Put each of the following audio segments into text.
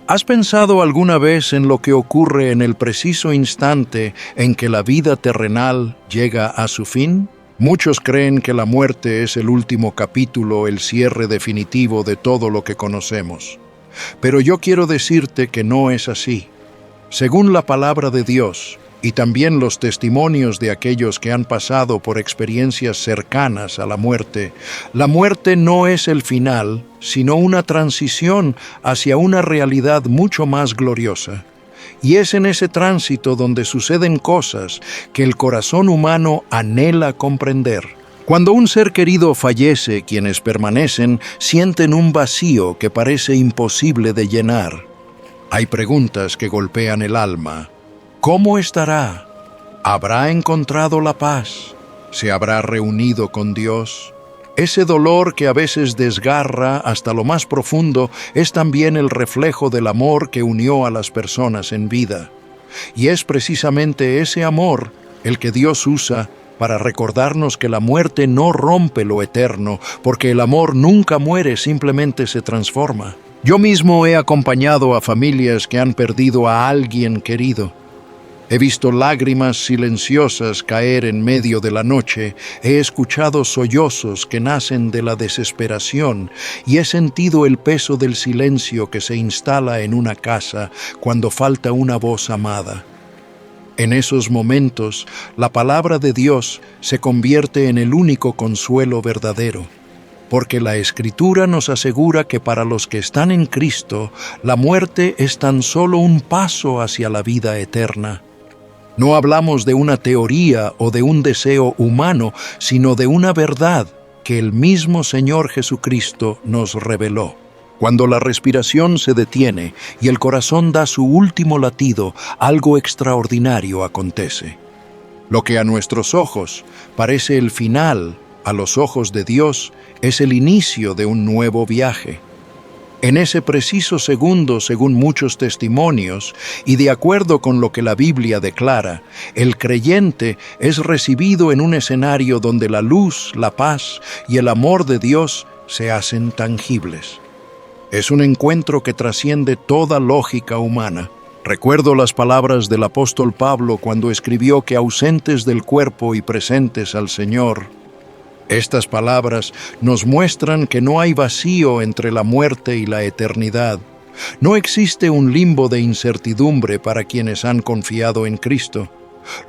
¿Has pensado alguna vez en lo que ocurre en el preciso instante en que la vida terrenal llega a su fin? Muchos creen que la muerte es el último capítulo, el cierre definitivo de todo lo que conocemos. Pero yo quiero decirte que no es así. Según la palabra de Dios, y también los testimonios de aquellos que han pasado por experiencias cercanas a la muerte no es el final, sino una transición hacia una realidad mucho más gloriosa. Y es en ese tránsito donde suceden cosas que el corazón humano anhela comprender. Cuando un ser querido fallece, quienes permanecen sienten un vacío que parece imposible de llenar. Hay preguntas que golpean el alma. ¿Cómo estará? ¿Habrá encontrado la paz? ¿Se habrá reunido con Dios? Ese dolor que a veces desgarra hasta lo más profundo es también el reflejo del amor que unió a las personas en vida. Y es precisamente ese amor el que Dios usa para recordarnos que la muerte no rompe lo eterno, porque el amor nunca muere, simplemente se transforma. Yo mismo he acompañado a familias que han perdido a alguien querido. He visto lágrimas silenciosas caer en medio de la noche, he escuchado sollozos que nacen de la desesperación y he sentido el peso del silencio que se instala en una casa cuando falta una voz amada. En esos momentos, la palabra de Dios se convierte en el único consuelo verdadero, porque la Escritura nos asegura que para los que están en Cristo, la muerte es tan solo un paso hacia la vida eterna. No hablamos de una teoría o de un deseo humano, sino de una verdad que el mismo Señor Jesucristo nos reveló. Cuando la respiración se detiene y el corazón da su último latido, algo extraordinario acontece. Lo que a nuestros ojos parece el final, a los ojos de Dios, es el inicio de un nuevo viaje. En ese preciso segundo, según muchos testimonios, y de acuerdo con lo que la Biblia declara, el creyente es recibido en un escenario donde la luz, la paz y el amor de Dios se hacen tangibles. Es un encuentro que trasciende toda lógica humana. Recuerdo las palabras del apóstol Pablo cuando escribió que ausentes del cuerpo y presentes al Señor. Estas palabras nos muestran que no hay vacío entre la muerte y la eternidad. No existe un limbo de incertidumbre para quienes han confiado en Cristo.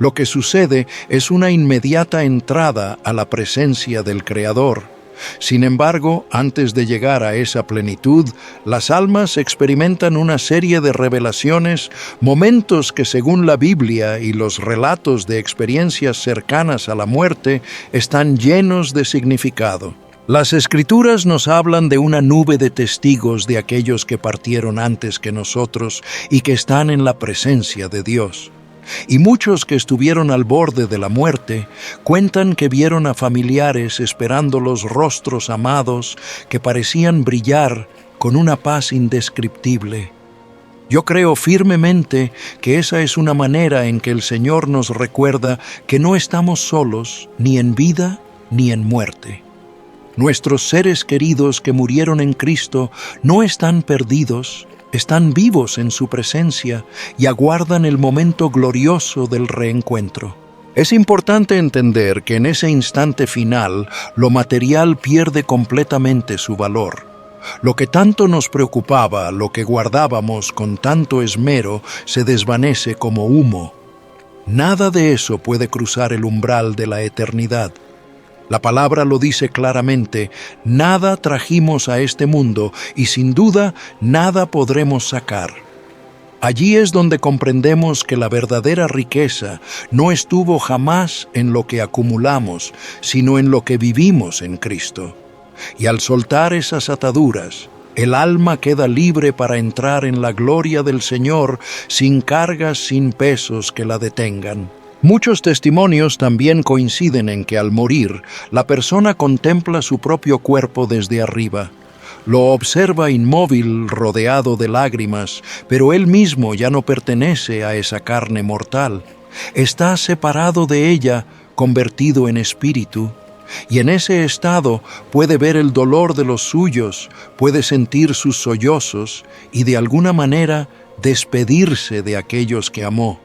Lo que sucede es una inmediata entrada a la presencia del Creador. Sin embargo, antes de llegar a esa plenitud, las almas experimentan una serie de revelaciones, momentos que según la Biblia y los relatos de experiencias cercanas a la muerte, están llenos de significado. Las Escrituras nos hablan de una nube de testigos de aquellos que partieron antes que nosotros y que están en la presencia de Dios. Y muchos que estuvieron al borde de la muerte cuentan que vieron a familiares esperando los rostros amados que parecían brillar con una paz indescriptible. Yo creo firmemente que esa es una manera en que el Señor nos recuerda que no estamos solos ni en vida ni en muerte. Nuestros seres queridos que murieron en Cristo no están perdidos, están vivos en su presencia y aguardan el momento glorioso del reencuentro. Es importante entender que en ese instante final, lo material pierde completamente su valor. Lo que tanto nos preocupaba, lo que guardábamos con tanto esmero, se desvanece como humo. Nada de eso puede cruzar el umbral de la eternidad. La palabra lo dice claramente, nada trajimos a este mundo y sin duda nada podremos sacar. Allí es donde comprendemos que la verdadera riqueza no estuvo jamás en lo que acumulamos, sino en lo que vivimos en Cristo. Y al soltar esas ataduras, el alma queda libre para entrar en la gloria del Señor sin cargas, sin pesos que la detengan. Muchos testimonios también coinciden en que al morir, la persona contempla su propio cuerpo desde arriba. Lo observa inmóvil, rodeado de lágrimas, pero él mismo ya no pertenece a esa carne mortal. Está separado de ella, convertido en espíritu, Y en ese estado puede ver el dolor de los suyos, puede sentir sus sollozos y de alguna manera despedirse de aquellos que amó.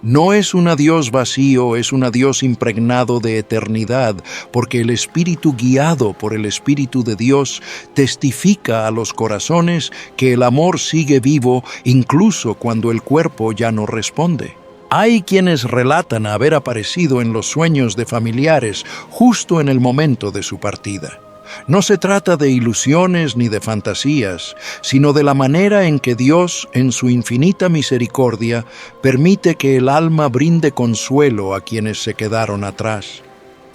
No es un adiós vacío, es un adiós impregnado de eternidad, porque el Espíritu guiado por el Espíritu de Dios testifica a los corazones que el amor sigue vivo incluso cuando el cuerpo ya no responde. Hay quienes relatan haber aparecido en los sueños de familiares justo en el momento de su partida. No se trata de ilusiones ni de fantasías, sino de la manera en que Dios, en su infinita misericordia, permite que el alma brinde consuelo a quienes se quedaron atrás.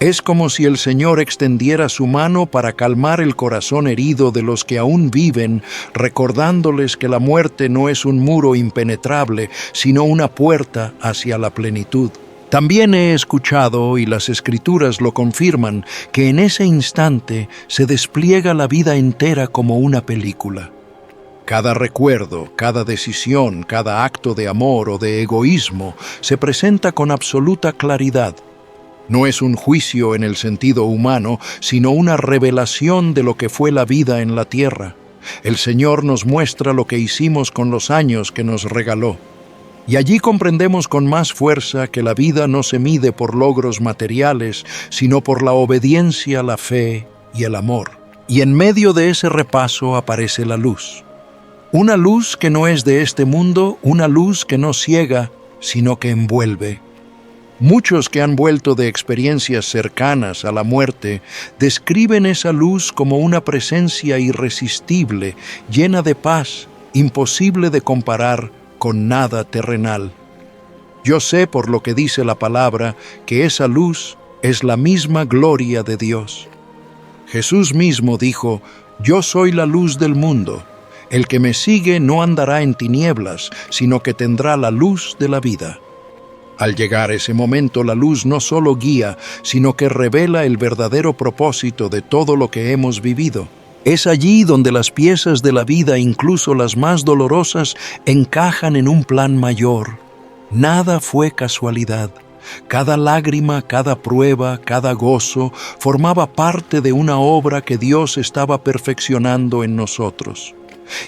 Es como si el Señor extendiera su mano para calmar el corazón herido de los que aún viven, recordándoles que la muerte no es un muro impenetrable, sino una puerta hacia la plenitud. También he escuchado, y las Escrituras lo confirman, que en ese instante se despliega la vida entera como una película. Cada recuerdo, cada decisión, cada acto de amor o de egoísmo se presenta con absoluta claridad. No es un juicio en el sentido humano, sino una revelación de lo que fue la vida en la tierra. El Señor nos muestra lo que hicimos con los años que nos regaló. Y allí comprendemos con más fuerza que la vida no se mide por logros materiales, sino por la obediencia, la fe y el amor. Y en medio de ese repaso aparece la luz. Una luz que no es de este mundo, una luz que no ciega, sino que envuelve. Muchos que han vuelto de experiencias cercanas a la muerte describen esa luz como una presencia irresistible, llena de paz, imposible de comparar con nada terrenal. Yo sé por lo que dice la palabra que esa luz es la misma gloria de Dios. Jesús mismo dijo: «Yo soy la luz del mundo. El que me sigue no andará en tinieblas, sino que tendrá la luz de la vida». Al llegar ese momento, la luz no solo guía, sino que revela el verdadero propósito de todo lo que hemos vivido. Es allí donde las piezas de la vida, incluso las más dolorosas, encajan en un plan mayor. Nada fue casualidad. Cada lágrima, cada prueba, cada gozo formaba parte de una obra que Dios estaba perfeccionando en nosotros.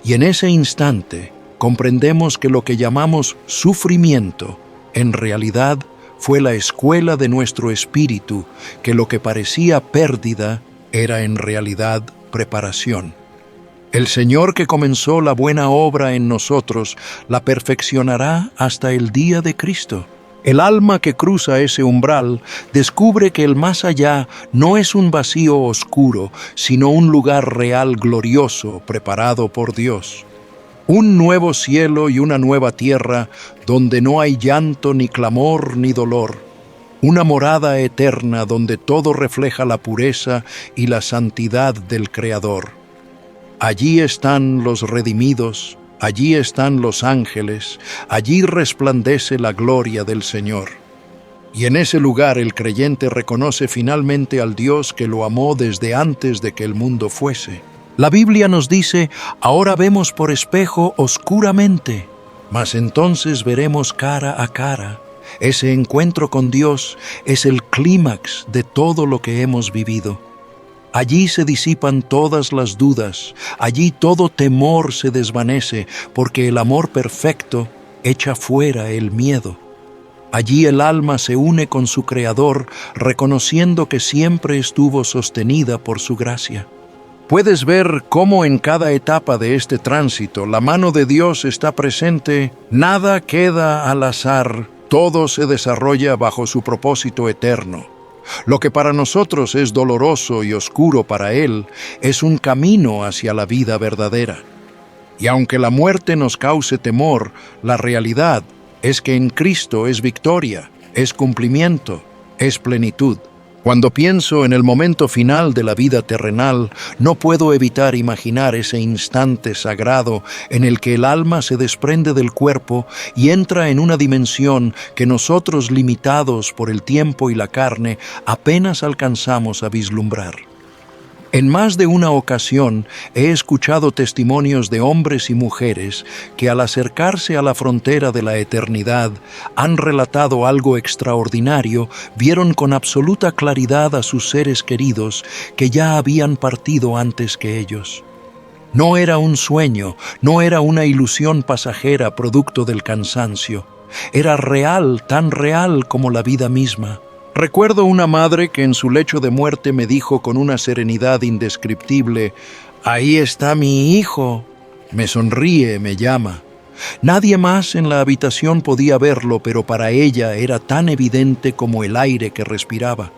Y en ese instante comprendemos que lo que llamamos sufrimiento, en realidad fue la escuela de nuestro espíritu, que lo que parecía pérdida era en realidad preparación. El Señor que comenzó la buena obra en nosotros la perfeccionará hasta el día de Cristo. El alma que cruza ese umbral descubre que el más allá no es un vacío oscuro, sino un lugar real glorioso preparado por Dios. Un nuevo cielo y una nueva tierra donde no hay llanto, ni clamor, ni dolor. Una morada eterna donde todo refleja la pureza y la santidad del Creador. Allí están los redimidos, allí están los ángeles, allí resplandece la gloria del Señor. Y en ese lugar el creyente reconoce finalmente al Dios que lo amó desde antes de que el mundo fuese. La Biblia nos dice: «Ahora vemos por espejo oscuramente, mas entonces veremos cara a cara». Ese encuentro con Dios es el clímax de todo lo que hemos vivido. Allí se disipan todas las dudas, allí todo temor se desvanece, porque el amor perfecto echa fuera el miedo. Allí el alma se une con su Creador, reconociendo que siempre estuvo sostenida por su gracia. Puedes ver cómo en cada etapa de este tránsito la mano de Dios está presente, nada queda al azar, todo se desarrolla bajo su propósito eterno. Lo que para nosotros es doloroso y oscuro, para Él es un camino hacia la vida verdadera. Y aunque la muerte nos cause temor, la realidad es que en Cristo es victoria, es cumplimiento, es plenitud. Cuando pienso en el momento final de la vida terrenal, no puedo evitar imaginar ese instante sagrado en el que el alma se desprende del cuerpo y entra en una dimensión que nosotros, limitados por el tiempo y la carne, apenas alcanzamos a vislumbrar. En más de una ocasión he escuchado testimonios de hombres y mujeres que al acercarse a la frontera de la eternidad han relatado algo extraordinario, vieron con absoluta claridad a sus seres queridos que ya habían partido antes que ellos. No era un sueño, no era una ilusión pasajera producto del cansancio, era real, tan real como la vida misma. Recuerdo una madre que en su lecho de muerte me dijo con una serenidad indescriptible: «Ahí está mi hijo». Me sonríe, me llama. Nadie más en la habitación podía verlo, pero para ella era tan evidente como el aire que respiraba.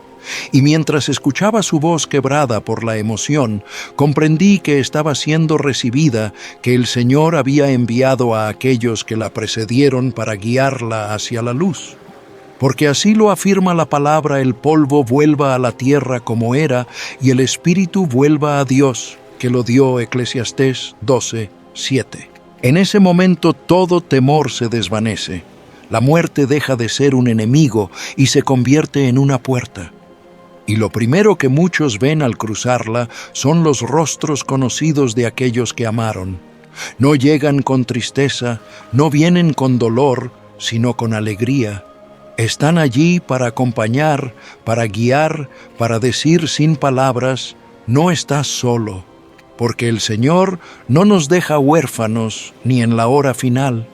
Y mientras escuchaba su voz quebrada por la emoción, comprendí que estaba siendo recibida, que el Señor había enviado a aquellos que la precedieron para guiarla hacia la luz. Porque así lo afirma la palabra: el polvo vuelva a la tierra como era, y el espíritu vuelva a Dios, que lo dio. Eclesiastés 12:7. En ese momento todo temor se desvanece. La muerte deja de ser un enemigo y se convierte en una puerta. Y lo primero que muchos ven al cruzarla son los rostros conocidos de aquellos que amaron. No llegan con tristeza, no vienen con dolor, sino con alegría. Están allí para acompañar, para guiar, para decir sin palabras: no estás solo, porque el Señor no nos deja huérfanos ni en la hora final.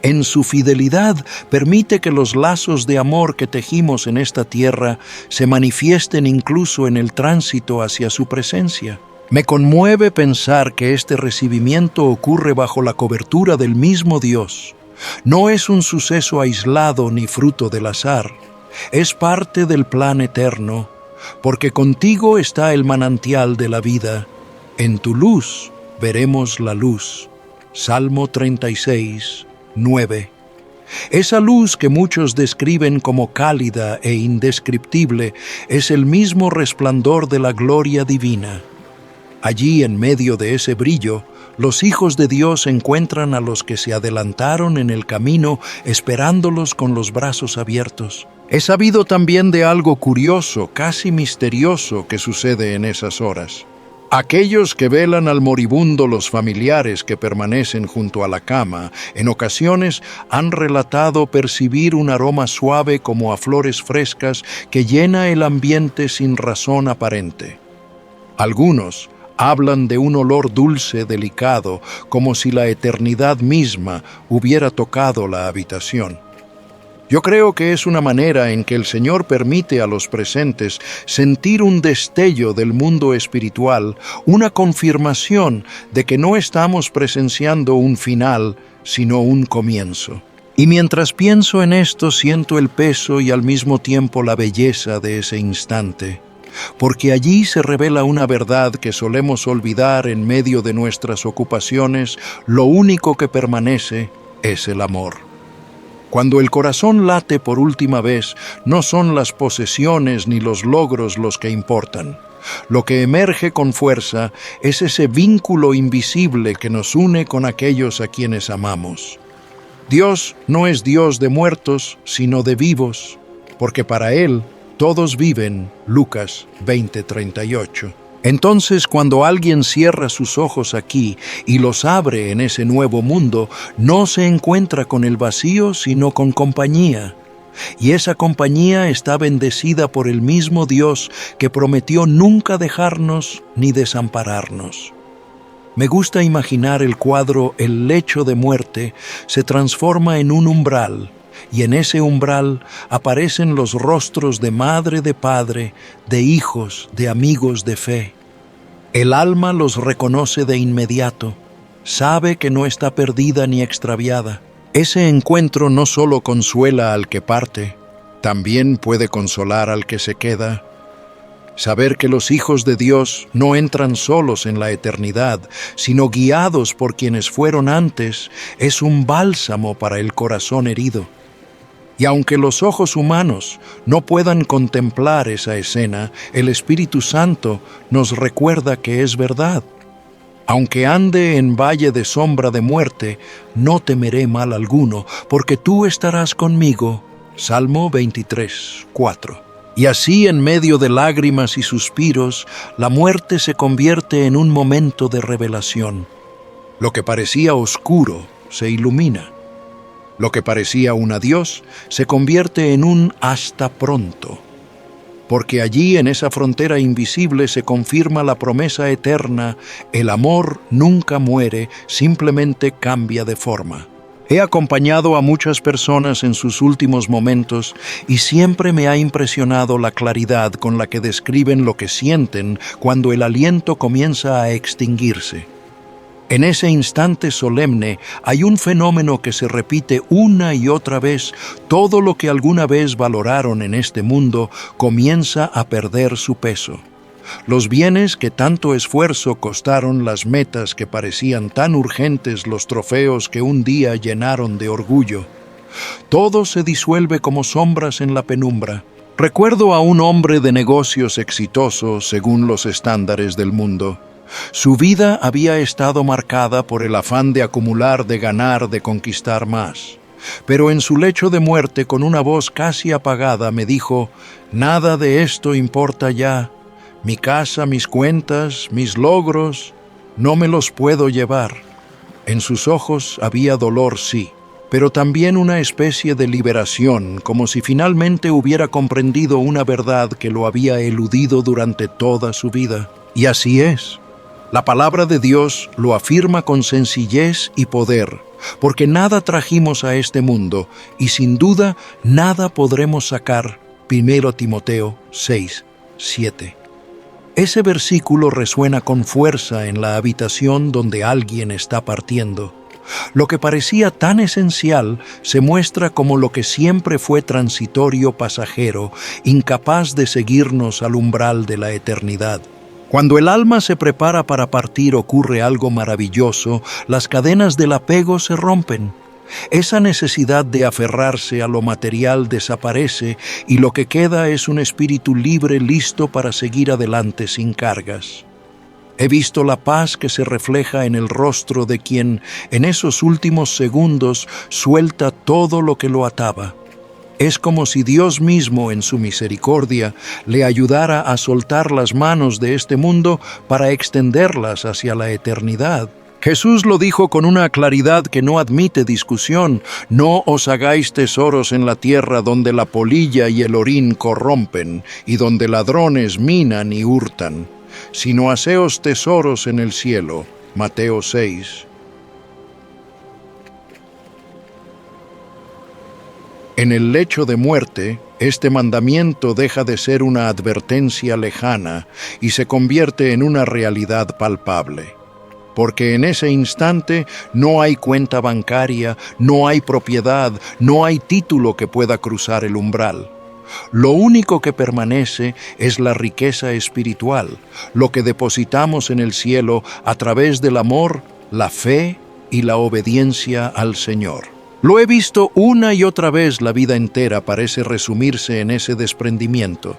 En su fidelidad permite que los lazos de amor que tejimos en esta tierra se manifiesten incluso en el tránsito hacia su presencia. Me conmueve pensar que este recibimiento ocurre bajo la cobertura del mismo Dios. No es un suceso aislado ni fruto del azar. Es parte del plan eterno, porque contigo está el manantial de la vida. En tu luz veremos la luz. Salmo 36:9. Esa luz que muchos describen como cálida e indescriptible es el mismo resplandor de la gloria divina. Allí, en medio de ese brillo, los hijos de Dios encuentran a los que se adelantaron en el camino, esperándolos con los brazos abiertos. He sabido también de algo curioso, casi misterioso, que sucede en esas horas. Aquellos que velan al moribundo, los familiares que permanecen junto a la cama, en ocasiones han relatado percibir un aroma suave como a flores frescas que llena el ambiente sin razón aparente. Algunos hablan de un olor dulce, delicado, como si la eternidad misma hubiera tocado la habitación. Yo creo que es una manera en que el Señor permite a los presentes sentir un destello del mundo espiritual, una confirmación de que no estamos presenciando un final, sino un comienzo. Y mientras pienso en esto, siento el peso y al mismo tiempo la belleza de ese instante, porque allí se revela una verdad que solemos olvidar en medio de nuestras ocupaciones. Lo único que permanece es el amor. Cuando el corazón late por última vez, no son las posesiones ni los logros los que importan. Lo que emerge con fuerza es ese vínculo invisible que nos une con aquellos a quienes amamos. Dios no es Dios de muertos, sino de vivos, porque para Él todos viven. Lucas 20:38. Entonces, cuando alguien cierra sus ojos aquí y los abre en ese nuevo mundo, no se encuentra con el vacío, sino con compañía. Y esa compañía está bendecida por el mismo Dios que prometió nunca dejarnos ni desampararnos. Me gusta imaginar el cuadro: el lecho de muerte se transforma en un umbral, y en ese umbral aparecen los rostros de madre, de padre, de hijos, de amigos de fe. El alma los reconoce de inmediato, sabe que no está perdida ni extraviada. Ese encuentro no solo consuela al que parte, también puede consolar al que se queda. Saber que los hijos de Dios no entran solos en la eternidad, sino guiados por quienes fueron antes, es un bálsamo para el corazón herido. Y aunque los ojos humanos no puedan contemplar esa escena, el Espíritu Santo nos recuerda que es verdad. Aunque ande en valle de sombra de muerte, no temeré mal alguno, porque tú estarás conmigo. Salmo 23:4. Y así, en medio de lágrimas y suspiros, la muerte se convierte en un momento de revelación. Lo que parecía oscuro se ilumina. Lo que parecía un adiós se convierte en un hasta pronto. Porque allí, en esa frontera invisible, se confirma la promesa eterna: el amor nunca muere, simplemente cambia de forma. He acompañado a muchas personas en sus últimos momentos y siempre me ha impresionado la claridad con la que describen lo que sienten cuando el aliento comienza a extinguirse. En ese instante solemne hay un fenómeno que se repite una y otra vez. Todo lo que alguna vez valoraron en este mundo comienza a perder su peso. Los bienes que tanto esfuerzo costaron, las metas que parecían tan urgentes, los trofeos que un día llenaron de orgullo. Todo se disuelve como sombras en la penumbra. Recuerdo a un hombre de negocios exitoso según los estándares del mundo. Su vida había estado marcada por el afán de acumular, de ganar, de conquistar más. Pero en su lecho de muerte, con una voz casi apagada, me dijo: «Nada de esto importa ya. Mi casa, mis cuentas, mis logros, no me los puedo llevar». En sus ojos había dolor, sí, pero también una especie de liberación, como si finalmente hubiera comprendido una verdad que lo había eludido durante toda su vida. Y así es. La palabra de Dios lo afirma con sencillez y poder, porque nada trajimos a este mundo y sin duda nada podremos sacar. 1 Timoteo 6:7. Ese versículo resuena con fuerza en la habitación donde alguien está partiendo. Lo que parecía tan esencial se muestra como lo que siempre fue transitorio, pasajero, incapaz de seguirnos al umbral de la eternidad. Cuando el alma se prepara para partir, ocurre algo maravilloso: las cadenas del apego se rompen. Esa necesidad de aferrarse a lo material desaparece y lo que queda es un espíritu libre, listo para seguir adelante sin cargas. He visto la paz que se refleja en el rostro de quien, en esos últimos segundos, suelta todo lo que lo ataba. Es como si Dios mismo, en su misericordia, le ayudara a soltar las manos de este mundo para extenderlas hacia la eternidad. Jesús lo dijo con una claridad que no admite discusión: «No os hagáis tesoros en la tierra, donde la polilla y el orín corrompen, y donde ladrones minan y hurtan, sino haceos tesoros en el cielo». Mateo 6. En el lecho de muerte, este mandamiento deja de ser una advertencia lejana y se convierte en una realidad palpable. Porque en ese instante no hay cuenta bancaria, no hay propiedad, no hay título que pueda cruzar el umbral. Lo único que permanece es la riqueza espiritual, lo que depositamos en el cielo a través del amor, la fe y la obediencia al Señor. Lo he visto una y otra vez. La vida entera parece resumirse en ese desprendimiento.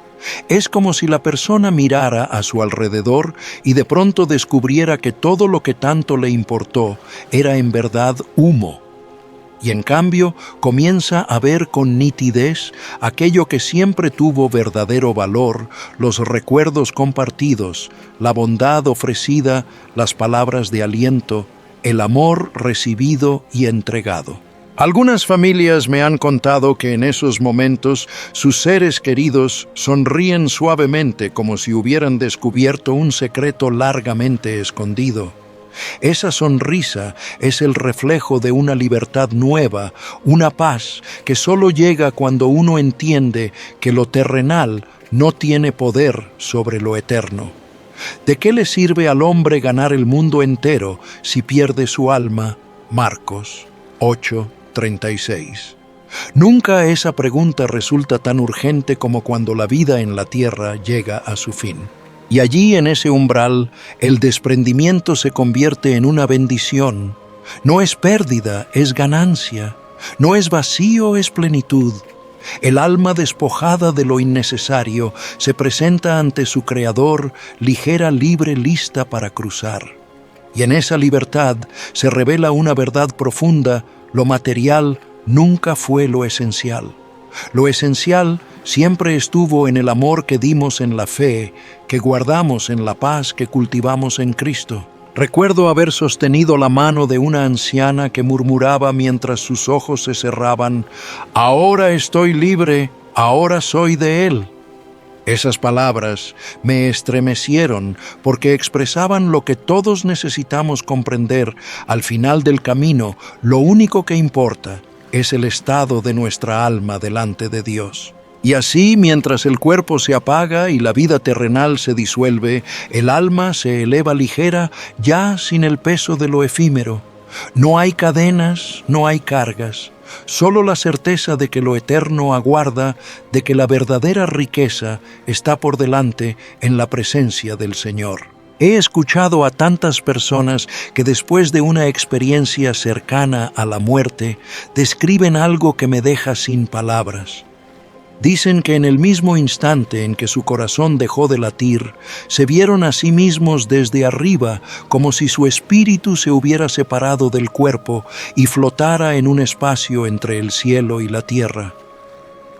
Es como si la persona mirara a su alrededor y de pronto descubriera que todo lo que tanto le importó era en verdad humo. Y en cambio comienza a ver con nitidez aquello que siempre tuvo verdadero valor: los recuerdos compartidos, la bondad ofrecida, las palabras de aliento, el amor recibido y entregado. Algunas familias me han contado que en esos momentos sus seres queridos sonríen suavemente, como si hubieran descubierto un secreto largamente escondido. Esa sonrisa es el reflejo de una libertad nueva, una paz que solo llega cuando uno entiende que lo terrenal no tiene poder sobre lo eterno. ¿De qué le sirve al hombre ganar el mundo entero si pierde su alma? Marcos 8:36. Nunca esa pregunta resulta tan urgente como cuando la vida en la tierra llega a su fin. Y allí, en ese umbral, el desprendimiento se convierte en una bendición. No es pérdida, es ganancia. No es vacío, es plenitud. El alma despojada de lo innecesario se presenta ante su Creador, ligera, libre, lista para cruzar. Y en esa libertad se revela una verdad profunda: lo material nunca fue lo esencial. Lo esencial siempre estuvo en el amor que dimos en la fe, que guardamos en la paz que cultivamos en Cristo. Recuerdo haber sostenido la mano de una anciana que murmuraba mientras sus ojos se cerraban: «Ahora estoy libre, ahora soy de Él». Esas palabras me estremecieron porque expresaban lo que todos necesitamos comprender. Al final del camino, lo único que importa es el estado de nuestra alma delante de Dios. Y así, mientras el cuerpo se apaga y la vida terrenal se disuelve, el alma se eleva ligera, ya sin el peso de lo efímero. No hay cadenas, no hay cargas, solo la certeza de que lo eterno aguarda, de que la verdadera riqueza está por delante en la presencia del Señor. He escuchado a tantas personas que después de una experiencia cercana a la muerte, describen algo que me deja sin palabras. Dicen que en el mismo instante en que su corazón dejó de latir, se vieron a sí mismos desde arriba, como si su espíritu se hubiera separado del cuerpo y flotara en un espacio entre el cielo y la tierra.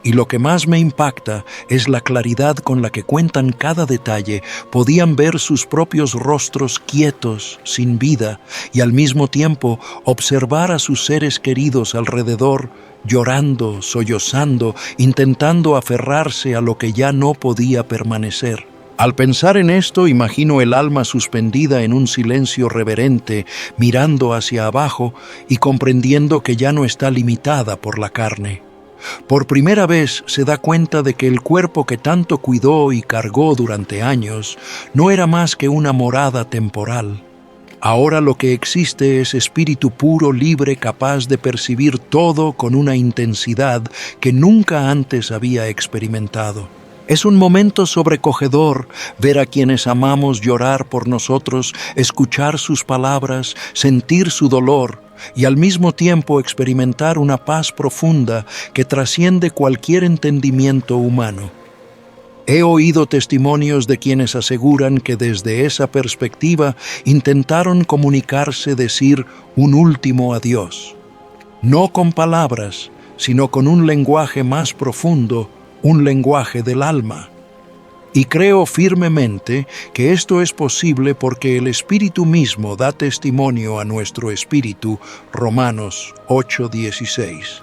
Y lo que más me impacta es la claridad con la que cuentan cada detalle. Podían ver sus propios rostros quietos, sin vida, y al mismo tiempo observar a sus seres queridos alrededor, llorando, sollozando, intentando aferrarse a lo que ya no podía permanecer. Al pensar en esto, imagino el alma suspendida en un silencio reverente, mirando hacia abajo y comprendiendo que ya no está limitada por la carne. Por primera vez se da cuenta de que el cuerpo que tanto cuidó y cargó durante años no era más que una morada temporal. Ahora lo que existe es espíritu puro, libre, capaz de percibir todo con una intensidad que nunca antes había experimentado. Es un momento sobrecogedor ver a quienes amamos llorar por nosotros, escuchar sus palabras, sentir su dolor y al mismo tiempo experimentar una paz profunda que trasciende cualquier entendimiento humano. He oído testimonios de quienes aseguran que desde esa perspectiva intentaron comunicarse, decir un último adiós. No con palabras, sino con un lenguaje más profundo, un lenguaje del alma. Y creo firmemente que esto es posible porque el Espíritu mismo da testimonio a nuestro espíritu, Romanos 8:16.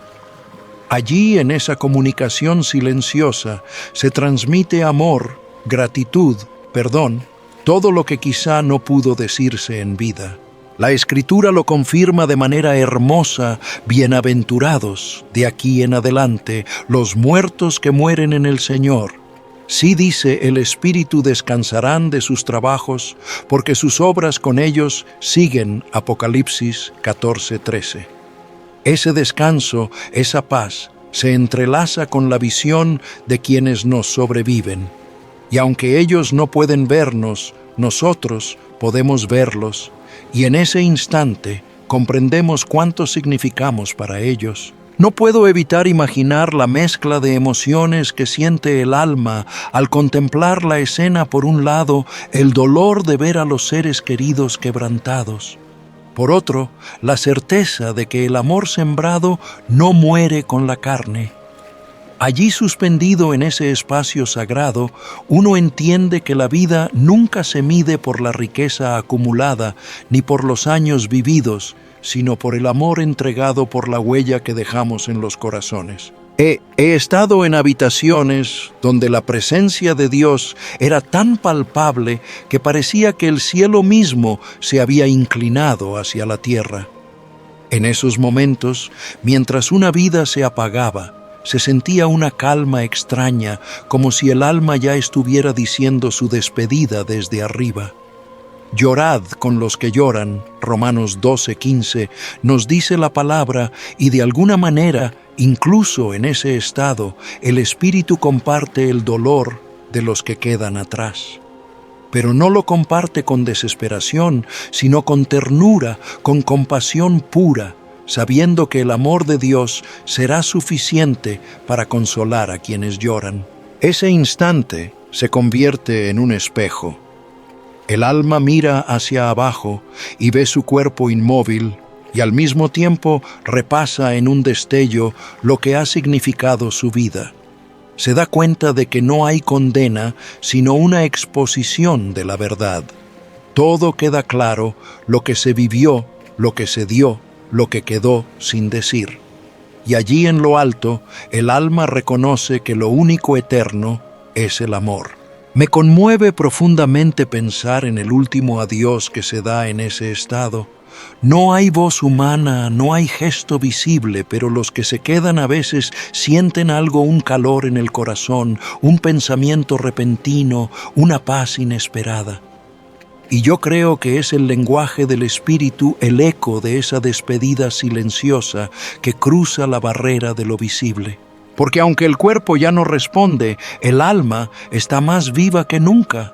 Allí, en esa comunicación silenciosa, se transmite amor, gratitud, perdón, todo lo que quizá no pudo decirse en vida. La Escritura lo confirma de manera hermosa: bienaventurados, de aquí en adelante, los muertos que mueren en el Señor. Sí, dice, el Espíritu descansarán de sus trabajos, porque sus obras con ellos siguen. Apocalipsis 14:13. Ese descanso, esa paz, se entrelaza con la visión de quienes nos sobreviven. Y aunque ellos no pueden vernos, nosotros podemos verlos, y en ese instante comprendemos cuánto significamos para ellos. No puedo evitar imaginar la mezcla de emociones que siente el alma al contemplar la escena. Por un lado, el dolor de ver a los seres queridos quebrantados. Por otro, la certeza de que el amor sembrado no muere con la carne. Allí, suspendido en ese espacio sagrado, uno entiende que la vida nunca se mide por la riqueza acumulada ni por los años vividos, sino por el amor entregado, por la huella que dejamos en los corazones. He estado en habitaciones donde la presencia de Dios era tan palpable que parecía que el cielo mismo se había inclinado hacia la tierra. En esos momentos, mientras una vida se apagaba, se sentía una calma extraña, como si el alma ya estuviera diciendo su despedida desde arriba. Llorad con los que lloran, Romanos 12:15, nos dice la palabra, y de alguna manera, incluso en ese estado, el Espíritu comparte el dolor de los que quedan atrás. Pero no lo comparte con desesperación, sino con ternura, con compasión pura, sabiendo que el amor de Dios será suficiente para consolar a quienes lloran. Ese instante se convierte en un espejo. El alma mira hacia abajo y ve su cuerpo inmóvil, y al mismo tiempo repasa en un destello lo que ha significado su vida. Se da cuenta de que no hay condena, sino una exposición de la verdad. Todo queda claro, lo que se vivió, lo que se dio, lo que quedó sin decir. Y allí en lo alto, el alma reconoce que lo único eterno es el amor. Me conmueve profundamente pensar en el último adiós que se da en ese estado. No hay voz humana, no hay gesto visible, pero los que se quedan a veces sienten algo, un calor en el corazón, un pensamiento repentino, una paz inesperada. Y yo creo que es el lenguaje del espíritu el eco de esa despedida silenciosa que cruza la barrera de lo visible. Porque aunque el cuerpo ya no responde, el alma está más viva que nunca.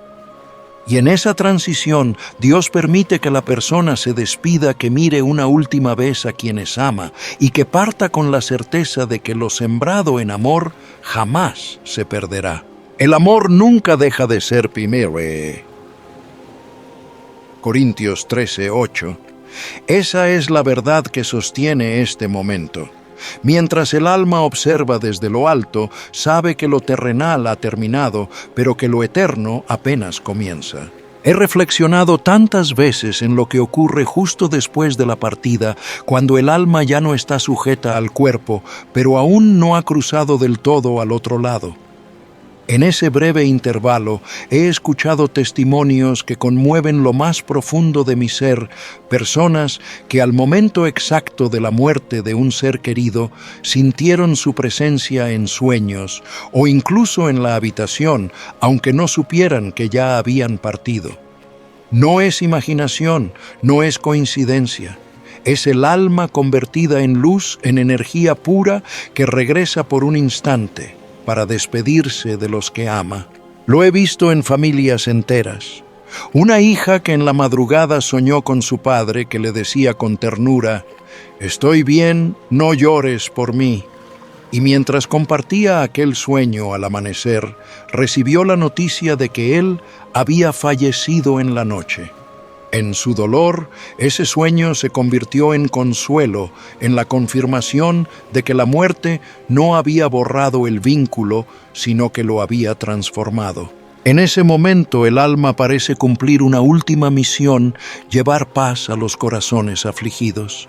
Y en esa transición, Dios permite que la persona se despida, que mire una última vez a quienes ama y que parta con la certeza de que lo sembrado en amor jamás se perderá. El amor nunca deja de ser primero. Corintios 13:8. Esa es la verdad que sostiene este momento. Mientras el alma observa desde lo alto, sabe que lo terrenal ha terminado, pero que lo eterno apenas comienza. He reflexionado tantas veces en lo que ocurre justo después de la partida, cuando el alma ya no está sujeta al cuerpo, pero aún no ha cruzado del todo al otro lado. En ese breve intervalo he escuchado testimonios que conmueven lo más profundo de mi ser, personas que al momento exacto de la muerte de un ser querido sintieron su presencia en sueños o incluso en la habitación, aunque no supieran que ya habían partido. No es imaginación, no es coincidencia. Es el alma convertida en luz, en energía pura que regresa por un instante para despedirse de los que ama. Lo he visto en familias enteras. Una hija que en la madrugada soñó con su padre, que le decía con ternura: «Estoy bien, no llores por mí». Y mientras compartía aquel sueño al amanecer, recibió la noticia de que él había fallecido en la noche. En su dolor, ese sueño se convirtió en consuelo, en la confirmación de que la muerte no había borrado el vínculo, sino que lo había transformado. En ese momento el alma parece cumplir una última misión: llevar paz a los corazones afligidos.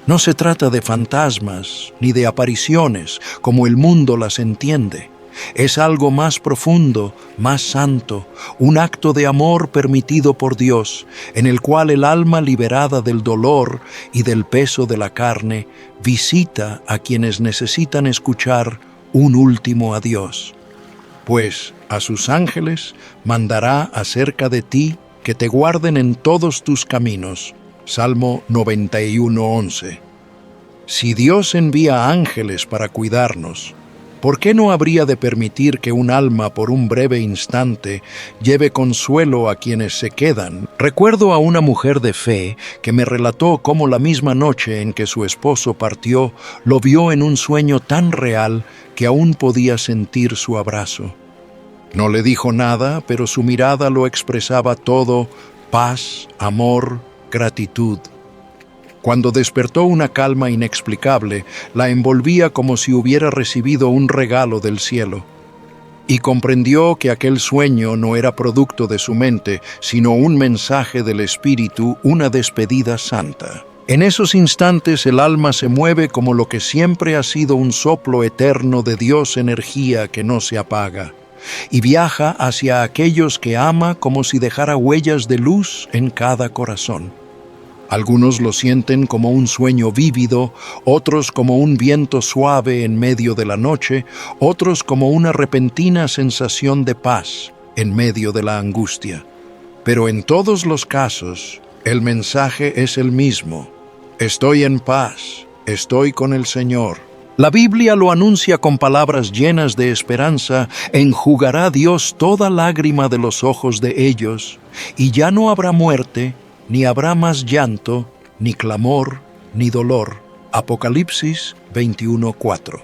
No se trata de fantasmas ni de apariciones como el mundo las entiende. Es algo más profundo, más santo, un acto de amor permitido por Dios, en el cual el alma liberada del dolor y del peso de la carne visita a quienes necesitan escuchar un último adiós. Pues a sus ángeles mandará acerca de ti que te guarden en todos tus caminos. Salmo 91:11. Si Dios envía ángeles para cuidarnos, ¿por qué no habría de permitir que un alma por un breve instante lleve consuelo a quienes se quedan? Recuerdo a una mujer de fe que me relató cómo la misma noche en que su esposo partió, lo vio en un sueño tan real que aún podía sentir su abrazo. No le dijo nada, pero su mirada lo expresaba todo: paz, amor, gratitud. Cuando despertó, una calma inexplicable la envolvía como si hubiera recibido un regalo del cielo. Y comprendió que aquel sueño no era producto de su mente, sino un mensaje del Espíritu, una despedida santa. En esos instantes el alma se mueve como lo que siempre ha sido un soplo eterno de Dios, energía que no se apaga, y viaja hacia aquellos que ama como si dejara huellas de luz en cada corazón. Algunos lo sienten como un sueño vívido, otros como un viento suave en medio de la noche, otros como una repentina sensación de paz en medio de la angustia. Pero en todos los casos, el mensaje es el mismo: estoy en paz, estoy con el Señor. La Biblia lo anuncia con palabras llenas de esperanza: enjugará Dios toda lágrima de los ojos de ellos, y ya no habrá muerte, ni habrá más llanto, ni clamor, ni dolor. Apocalipsis 21:4.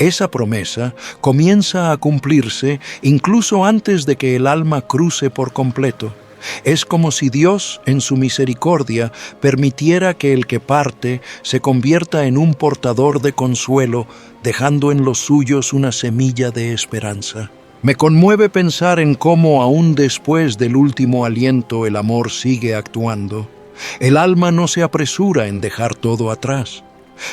Esa promesa comienza a cumplirse incluso antes de que el alma cruce por completo. Es como si Dios, en su misericordia, permitiera que el que parte se convierta en un portador de consuelo, dejando en los suyos una semilla de esperanza. Me conmueve pensar en cómo aún después del último aliento el amor sigue actuando. El alma no se apresura en dejar todo atrás.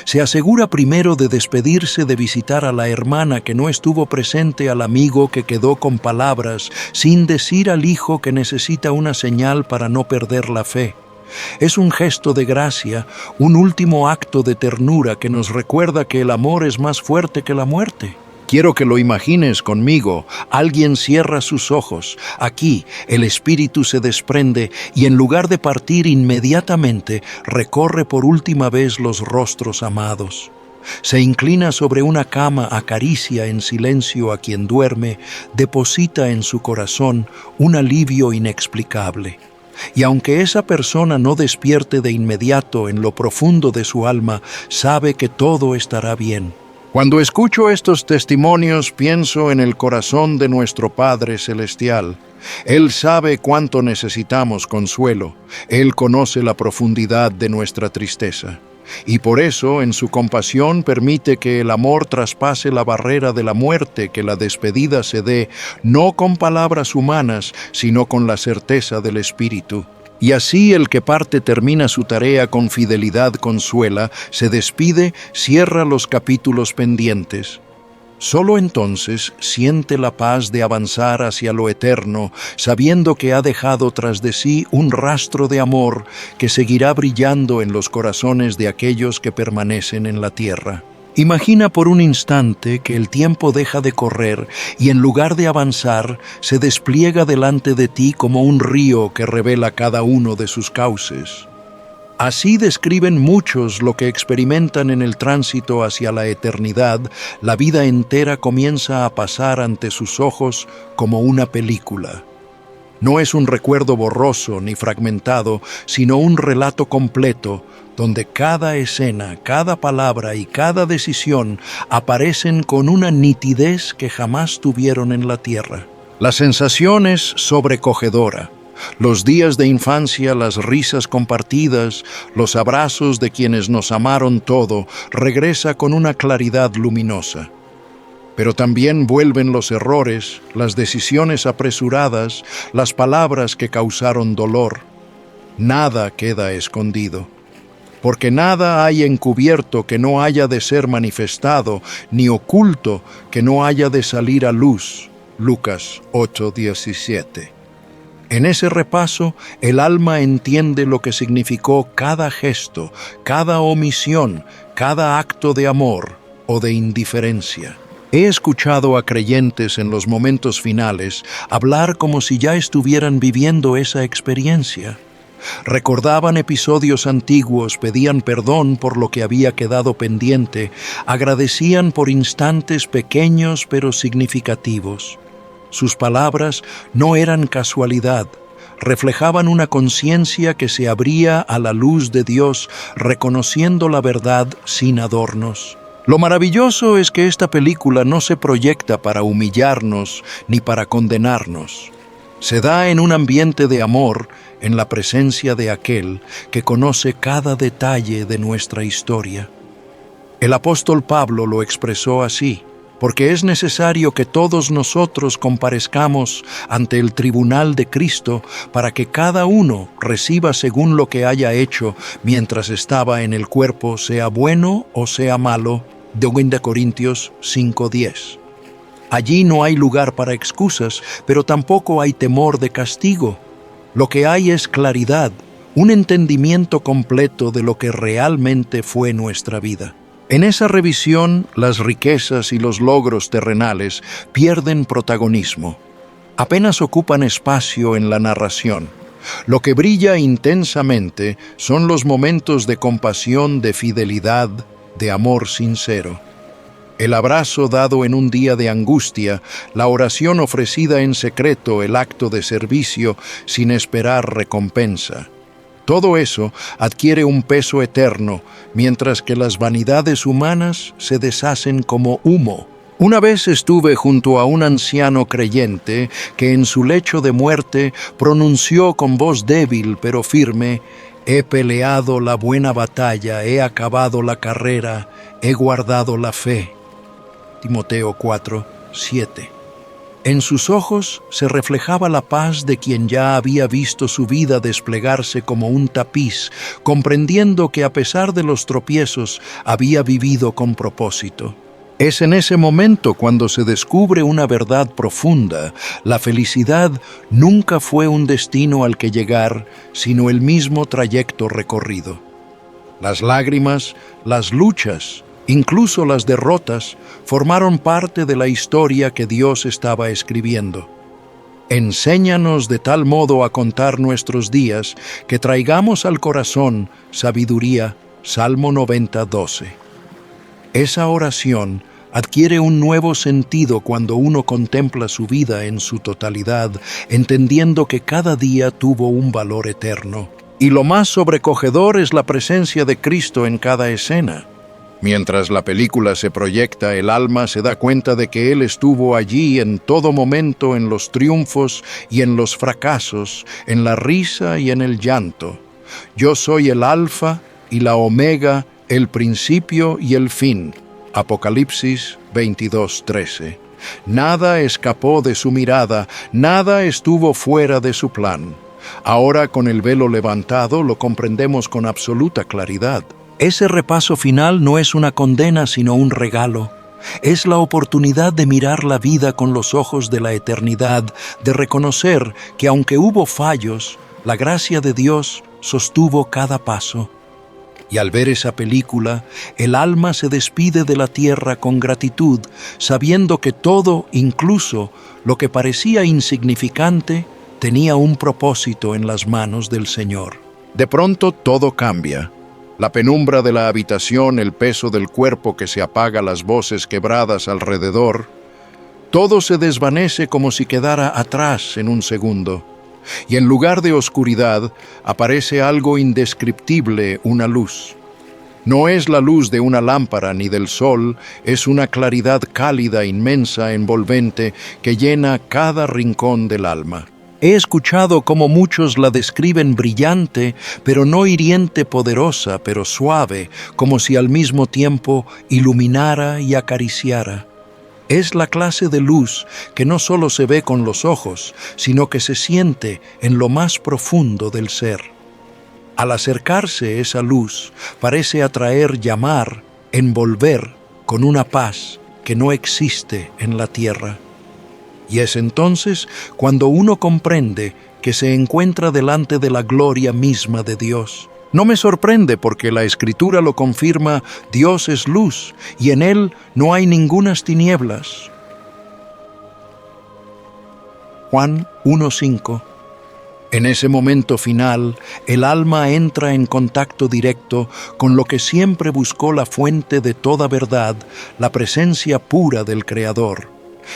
Se asegura primero de despedirse de visitar a la hermana que no estuvo presente, al amigo que quedó con palabras, sin decir al hijo que necesita una señal para no perder la fe. Es un gesto de gracia, un último acto de ternura que nos recuerda que el amor es más fuerte que la muerte. Quiero que lo imagines conmigo. Alguien cierra sus ojos. Aquí el espíritu se desprende y en lugar de partir inmediatamente, recorre por última vez los rostros amados. Se inclina sobre una cama, acaricia en silencio a quien duerme, deposita en su corazón un alivio inexplicable. Y aunque esa persona no despierte de inmediato en lo profundo de su alma, sabe que todo estará bien. Cuando escucho estos testimonios, pienso en el corazón de nuestro Padre Celestial. Él sabe cuánto necesitamos consuelo. Él conoce la profundidad de nuestra tristeza. Y por eso, en su compasión, permite que el amor traspase la barrera de la muerte, que la despedida se dé, no con palabras humanas, sino con la certeza del Espíritu. Y así el que parte termina su tarea con fidelidad, consuela, se despide, cierra los capítulos pendientes. Solo entonces siente la paz de avanzar hacia lo eterno, sabiendo que ha dejado tras de sí un rastro de amor que seguirá brillando en los corazones de aquellos que permanecen en la tierra. Imagina por un instante que el tiempo deja de correr y en lugar de avanzar, se despliega delante de ti como un río que revela cada uno de sus cauces. Así describen muchos lo que experimentan en el tránsito hacia la eternidad. La vida entera comienza a pasar ante sus ojos como una película. No es un recuerdo borroso ni fragmentado, sino un relato completo, donde cada escena, cada palabra y cada decisión aparecen con una nitidez que jamás tuvieron en la tierra. La sensación es sobrecogedora. Los días de infancia, las risas compartidas, los abrazos de quienes nos amaron, todo regresa con una claridad luminosa. Pero también vuelven los errores, las decisiones apresuradas, las palabras que causaron dolor. Nada queda escondido. Porque nada hay encubierto que no haya de ser manifestado, ni oculto que no haya de salir a luz. Lucas 8:17. En ese repaso, el alma entiende lo que significó cada gesto, cada omisión, cada acto de amor o de indiferencia. He escuchado a creyentes en los momentos finales hablar como si ya estuvieran viviendo esa experiencia. Recordaban episodios antiguos, pedían perdón por lo que había quedado pendiente, agradecían por instantes pequeños pero significativos. Sus palabras no eran casualidad, reflejaban una conciencia que se abría a la luz de Dios, reconociendo la verdad sin adornos. Lo maravilloso es que esta película no se proyecta para humillarnos ni para condenarnos. Se da en un ambiente de amor, en la presencia de aquel que conoce cada detalle de nuestra historia. El apóstol Pablo lo expresó así: porque es necesario que todos nosotros comparezcamos ante el tribunal de Cristo para que cada uno reciba según lo que haya hecho mientras estaba en el cuerpo, sea bueno o sea malo. 2 Corintios 5:10. Allí no hay lugar para excusas, pero tampoco hay temor de castigo. Lo que hay es claridad, un entendimiento completo de lo que realmente fue nuestra vida. En esa revisión, las riquezas y los logros terrenales pierden protagonismo. Apenas ocupan espacio en la narración. Lo que brilla intensamente son los momentos de compasión, de fidelidad, de amor sincero. El abrazo dado en un día de angustia, la oración ofrecida en secreto, el acto de servicio sin esperar recompensa. Todo eso adquiere un peso eterno, mientras que las vanidades humanas se deshacen como humo. Una vez estuve junto a un anciano creyente que en su lecho de muerte pronunció con voz débil pero firme: «He peleado la buena batalla, he acabado la carrera, he guardado la fe». Timoteo 4:7. En sus ojos se reflejaba la paz de quien ya había visto su vida desplegarse como un tapiz, comprendiendo que a pesar de los tropiezos había vivido con propósito. Es en ese momento cuando se descubre una verdad profunda: la felicidad nunca fue un destino al que llegar, sino el mismo trayecto recorrido. Las lágrimas, las luchas, incluso las derrotas, formaron parte de la historia que Dios estaba escribiendo. Enséñanos de tal modo a contar nuestros días que traigamos al corazón sabiduría. Salmo 90:12. Esa oración adquiere un nuevo sentido cuando uno contempla su vida en su totalidad, entendiendo que cada día tuvo un valor eterno. Y lo más sobrecogedor es la presencia de Cristo en cada escena. Mientras la película se proyecta, el alma se da cuenta de que Él estuvo allí en todo momento, en los triunfos y en los fracasos, en la risa y en el llanto. Yo soy el Alfa y la Omega, el principio y el fin. Apocalipsis 22:13. Nada escapó de su mirada, nada estuvo fuera de su plan. Ahora, con el velo levantado, lo comprendemos con absoluta claridad. Ese repaso final no es una condena, sino un regalo. Es la oportunidad de mirar la vida con los ojos de la eternidad, de reconocer que aunque hubo fallos, la gracia de Dios sostuvo cada paso. Y al ver esa película, el alma se despide de la tierra con gratitud, sabiendo que todo, incluso lo que parecía insignificante, tenía un propósito en las manos del Señor. De pronto todo cambia. La penumbra de la habitación, el peso del cuerpo que se apaga, las voces quebradas alrededor, todo se desvanece como si quedara atrás en un segundo. Y en lugar de oscuridad aparece algo indescriptible, una luz. No es la luz de una lámpara ni del sol, es una claridad cálida, inmensa, envolvente, que llena cada rincón del alma. He escuchado cómo muchos la describen brillante, pero no hiriente, poderosa, pero suave, como si al mismo tiempo iluminara y acariciara. Es la clase de luz que no solo se ve con los ojos, sino que se siente en lo más profundo del ser. Al acercarse esa luz, parece atraer, llamar, envolver con una paz que no existe en la tierra. Y es entonces cuando uno comprende que se encuentra delante de la gloria misma de Dios. No me sorprende porque la Escritura lo confirma: Dios es luz y en Él no hay ningunas tinieblas. Juan 1:5. En ese momento final, el alma entra en contacto directo con lo que siempre buscó la fuente de toda verdad, la presencia pura del Creador.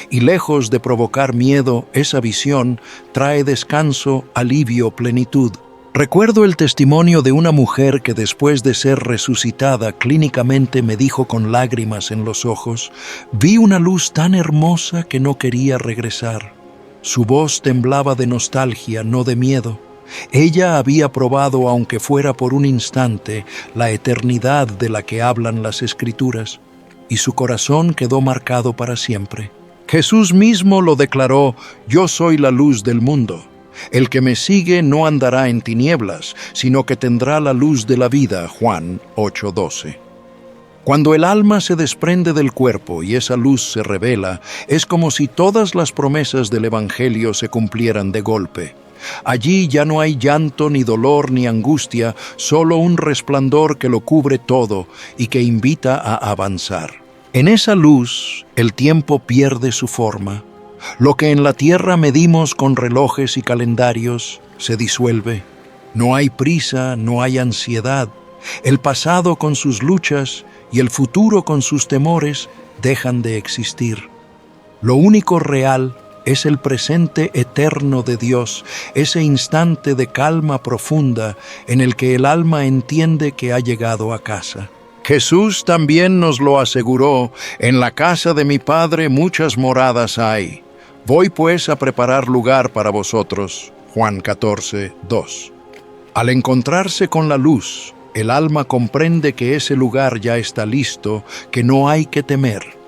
Y lejos de provocar miedo, esa visión trae descanso, alivio, plenitud. Recuerdo el testimonio de una mujer que después de ser resucitada clínicamente me dijo con lágrimas en los ojos: «Vi una luz tan hermosa que no quería regresar». Su voz temblaba de nostalgia, no de miedo. Ella había probado, aunque fuera por un instante, la eternidad de la que hablan las Escrituras, y su corazón quedó marcado para siempre. Jesús mismo lo declaró: «Yo soy la luz del mundo. El que me sigue no andará en tinieblas, sino que tendrá la luz de la vida». Juan 8:12. Cuando el alma se desprende del cuerpo y esa luz se revela, es como si todas las promesas del Evangelio se cumplieran de golpe. Allí ya no hay llanto, ni dolor, ni angustia, solo un resplandor que lo cubre todo y que invita a avanzar. En esa luz, el tiempo pierde su forma. Lo que en la tierra medimos con relojes y calendarios se disuelve. No hay prisa, no hay ansiedad. El pasado con sus luchas y el futuro con sus temores dejan de existir. Lo único real es el presente eterno de Dios, ese instante de calma profunda en el que el alma entiende que ha llegado a casa. Jesús también nos lo aseguró: en la casa de mi Padre muchas moradas hay. Voy pues a preparar lugar para vosotros. Juan 14, 2. Al encontrarse con la luz, el alma comprende que ese lugar ya está listo, que no hay que temer.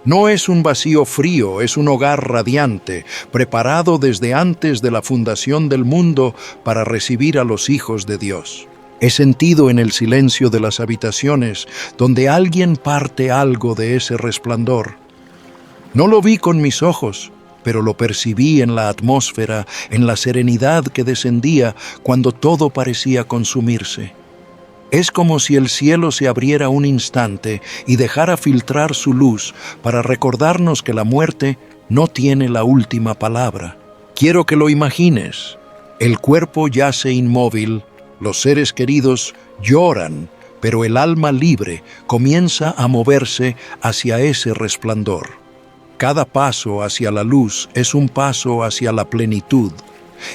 No es un vacío frío, es un hogar radiante, preparado desde antes de la fundación del mundo para recibir a los hijos de Dios. He sentido en el silencio de las habitaciones donde alguien parte algo de ese resplandor. No lo vi con mis ojos, pero lo percibí en la atmósfera, en la serenidad que descendía cuando todo parecía consumirse. Es como si el cielo se abriera un instante y dejara filtrar su luz para recordarnos que la muerte no tiene la última palabra. Quiero que lo imagines. El cuerpo yace inmóvil, los seres queridos lloran, pero el alma libre comienza a moverse hacia ese resplandor. Cada paso hacia la luz es un paso hacia la plenitud.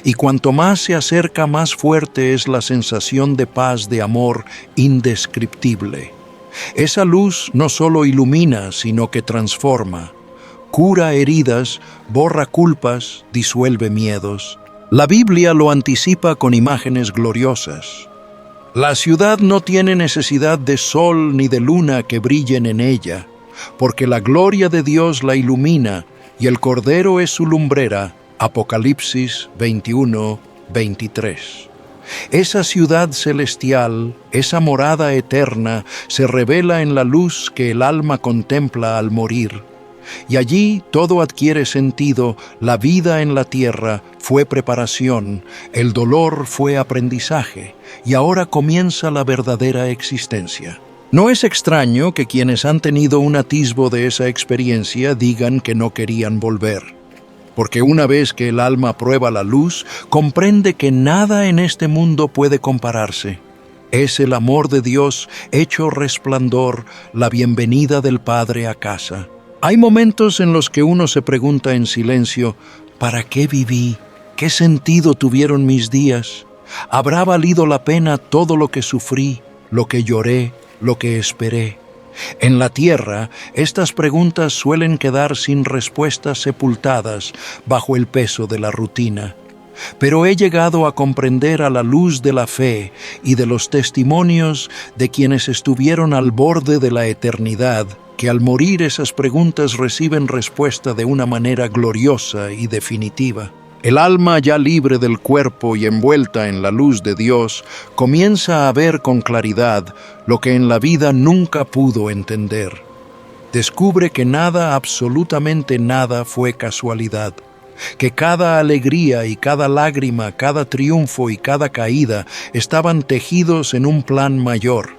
Y cuanto más se acerca, más fuerte es la sensación de paz, de amor indescriptible. Esa luz no solo ilumina, sino que transforma. Cura heridas, borra culpas, disuelve miedos. La Biblia lo anticipa con imágenes gloriosas. La ciudad no tiene necesidad de sol ni de luna que brillen en ella, porque la gloria de Dios la ilumina y el Cordero es su lumbrera. Apocalipsis 21, 23. Esa ciudad celestial, esa morada eterna, se revela en la luz que el alma contempla al morir. Y allí todo adquiere sentido, la vida en la tierra fue preparación, el dolor fue aprendizaje, y ahora comienza la verdadera existencia. No es extraño que quienes han tenido un atisbo de esa experiencia digan que no querían volver. Porque una vez que el alma prueba la luz, comprende que nada en este mundo puede compararse. Es el amor de Dios hecho resplandor, la bienvenida del Padre a casa. Hay momentos en los que uno se pregunta en silencio: ¿para qué viví? ¿Qué sentido tuvieron mis días? ¿Habrá valido la pena todo lo que sufrí, lo que lloré, lo que esperé? En la tierra, estas preguntas suelen quedar sin respuestas, sepultadas bajo el peso de la rutina. Pero he llegado a comprender a la luz de la fe y de los testimonios de quienes estuvieron al borde de la eternidad, que al morir esas preguntas reciben respuesta de una manera gloriosa y definitiva. El alma, ya libre del cuerpo y envuelta en la luz de Dios, comienza a ver con claridad lo que en la vida nunca pudo entender. Descubre que nada, absolutamente nada, fue casualidad, que cada alegría y cada lágrima, cada triunfo y cada caída estaban tejidos en un plan mayor.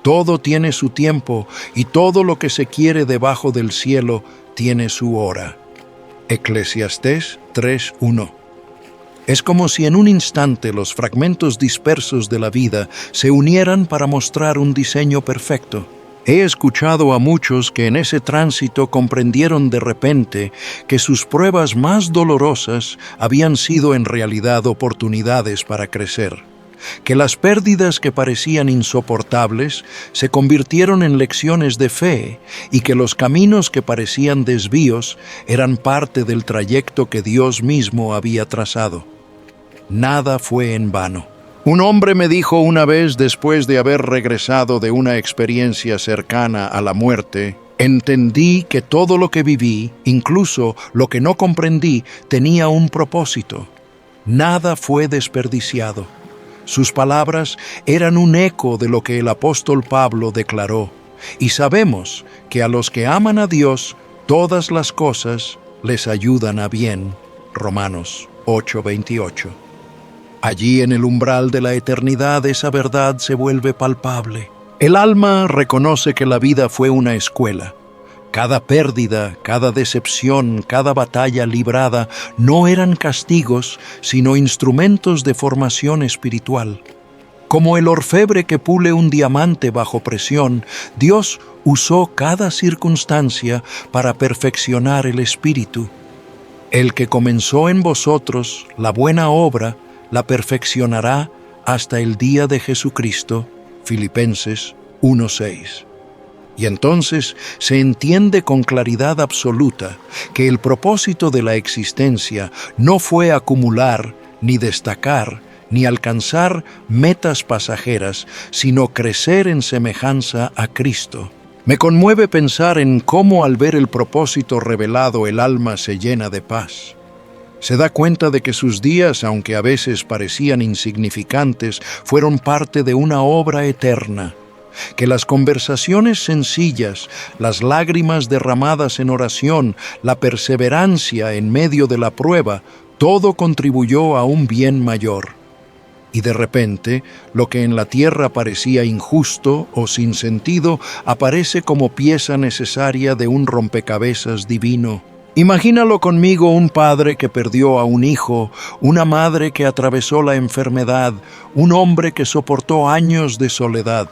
Todo tiene su tiempo y todo lo que se quiere debajo del cielo tiene su hora. Eclesiastés 3:1. Es como si en un instante los fragmentos dispersos de la vida se unieran para mostrar un diseño perfecto. He escuchado a muchos que en ese tránsito comprendieron de repente que sus pruebas más dolorosas habían sido en realidad oportunidades para crecer, que las pérdidas que parecían insoportables se convirtieron en lecciones de fe y que los caminos que parecían desvíos eran parte del trayecto que Dios mismo había trazado. Nada fue en vano. Un hombre me dijo una vez, después de haber regresado de una experiencia cercana a la muerte: entendí que todo lo que viví, incluso lo que no comprendí, tenía un propósito. Nada fue desperdiciado. Sus palabras eran un eco de lo que el apóstol Pablo declaró, y sabemos que a los que aman a Dios, todas las cosas les ayudan a bien. Romanos 8:28. Allí en el umbral de la eternidad esa verdad se vuelve palpable. El alma reconoce que la vida fue una escuela. Cada pérdida, cada decepción, cada batalla librada no eran castigos, sino instrumentos de formación espiritual. Como el orfebre que pule un diamante bajo presión, Dios usó cada circunstancia para perfeccionar el espíritu. El que comenzó en vosotros la buena obra, la perfeccionará hasta el día de Jesucristo. Filipenses 1:6. Y entonces se entiende con claridad absoluta que el propósito de la existencia no fue acumular, ni destacar, ni alcanzar metas pasajeras, sino crecer en semejanza a Cristo. Me conmueve pensar en cómo al ver el propósito revelado el alma se llena de paz. Se da cuenta de que sus días, aunque a veces parecían insignificantes, fueron parte de una obra eterna, que las conversaciones sencillas, las lágrimas derramadas en oración, la perseverancia en medio de la prueba, todo contribuyó a un bien mayor. Y de repente, lo que en la tierra parecía injusto o sin sentido, aparece como pieza necesaria de un rompecabezas divino. Imagínalo conmigo: un padre que perdió a un hijo, una madre que atravesó la enfermedad, un hombre que soportó años de soledad.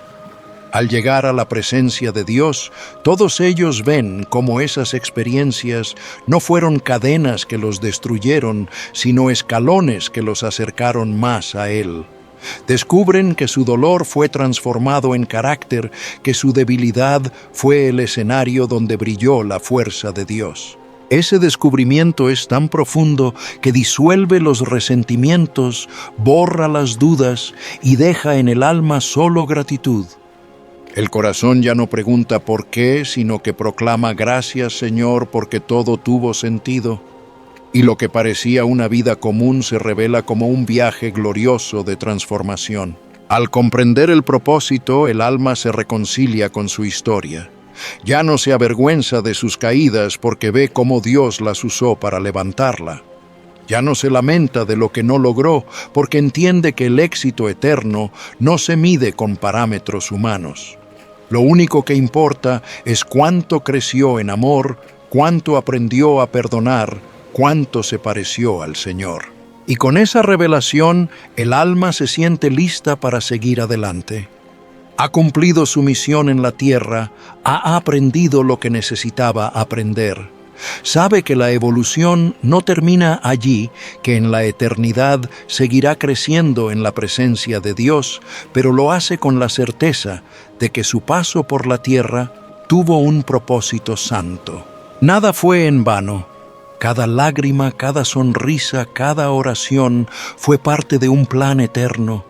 Al llegar a la presencia de Dios, todos ellos ven cómo esas experiencias no fueron cadenas que los destruyeron, sino escalones que los acercaron más a Él. Descubren que su dolor fue transformado en carácter, que su debilidad fue el escenario donde brilló la fuerza de Dios. Ese descubrimiento es tan profundo que disuelve los resentimientos, borra las dudas y deja en el alma solo gratitud. El corazón ya no pregunta por qué, sino que proclama: gracias, Señor, porque todo tuvo sentido. Y lo que parecía una vida común se revela como un viaje glorioso de transformación. Al comprender el propósito, el alma se reconcilia con su historia. Ya no se avergüenza de sus caídas porque ve cómo Dios las usó para levantarla. Ya no se lamenta de lo que no logró porque entiende que el éxito eterno no se mide con parámetros humanos. Lo único que importa es cuánto creció en amor, cuánto aprendió a perdonar, cuánto se pareció al Señor. Y con esa revelación, el alma se siente lista para seguir adelante. Ha cumplido su misión en la tierra, ha aprendido lo que necesitaba aprender. Sabe que la evolución no termina allí, que en la eternidad seguirá creciendo en la presencia de Dios, pero lo hace con la certeza de que su paso por la tierra tuvo un propósito santo. Nada fue en vano. Cada lágrima, cada sonrisa, cada oración fue parte de un plan eterno.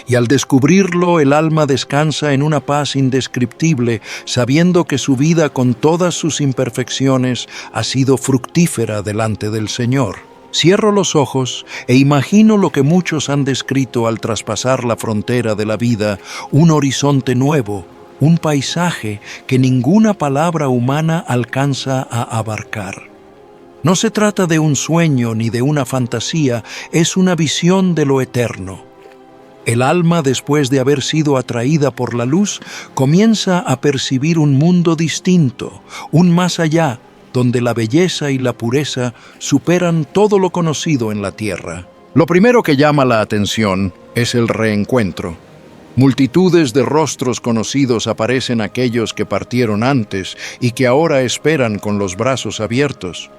Y al descubrirlo, el alma descansa en una paz indescriptible, sabiendo que su vida, con todas sus imperfecciones, ha sido fructífera delante del Señor. Cierro los ojos e imagino lo que muchos han descrito al traspasar la frontera de la vida: un horizonte nuevo, un paisaje que ninguna palabra humana alcanza a abarcar. No se trata de un sueño ni de una fantasía, es una visión de lo eterno. El alma, después de haber sido atraída por la luz, comienza a percibir un mundo distinto, un más allá, donde la belleza y la pureza superan todo lo conocido en la tierra. Lo primero que llama la atención es el reencuentro. Multitudes de rostros conocidos aparecen, aquellos que partieron antes y que ahora esperan con los brazos abiertos.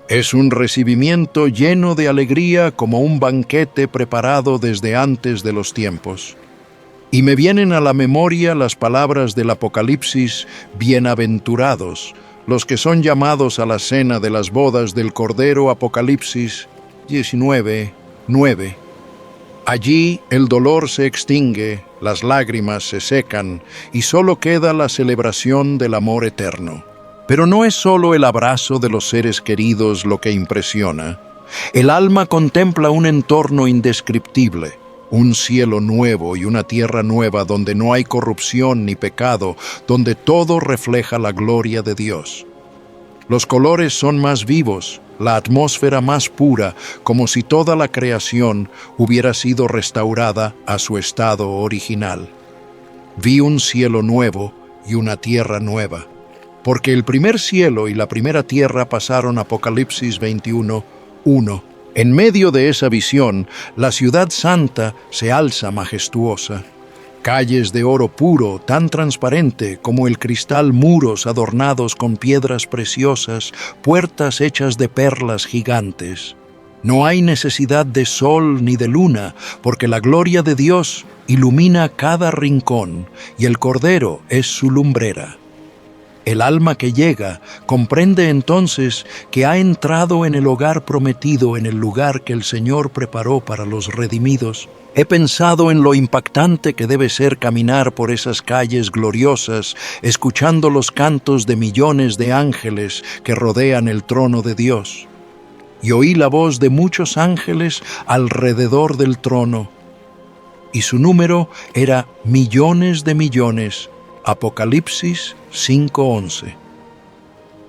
Es un recibimiento lleno de alegría, como un banquete preparado desde antes de los tiempos. Y me vienen a la memoria las palabras del Apocalipsis: bienaventurados los que son llamados a la cena de las bodas del Cordero. Apocalipsis 19:9. Allí el dolor se extingue, las lágrimas se secan y solo queda la celebración del amor eterno. Pero no es solo el abrazo de los seres queridos lo que impresiona. El alma contempla un entorno indescriptible, un cielo nuevo y una tierra nueva donde no hay corrupción ni pecado, donde todo refleja la gloria de Dios. Los colores son más vivos, la atmósfera más pura, como si toda la creación hubiera sido restaurada a su estado original. Vi un cielo nuevo y una tierra nueva, porque el primer cielo y la primera tierra pasaron. Apocalipsis 21:1. En medio de esa visión, la ciudad santa se alza majestuosa. Calles de oro puro, tan transparente como el cristal, muros adornados con piedras preciosas, puertas hechas de perlas gigantes. No hay necesidad de sol ni de luna, porque la gloria de Dios ilumina cada rincón y el Cordero es su lumbrera. El alma que llega comprende entonces que ha entrado en el hogar prometido, en el lugar que el Señor preparó para los redimidos. He pensado en lo impactante que debe ser caminar por esas calles gloriosas, escuchando los cantos de millones de ángeles que rodean el trono de Dios. Y oí la voz de muchos ángeles alrededor del trono, y su número era millones de millones. Apocalipsis 5:11.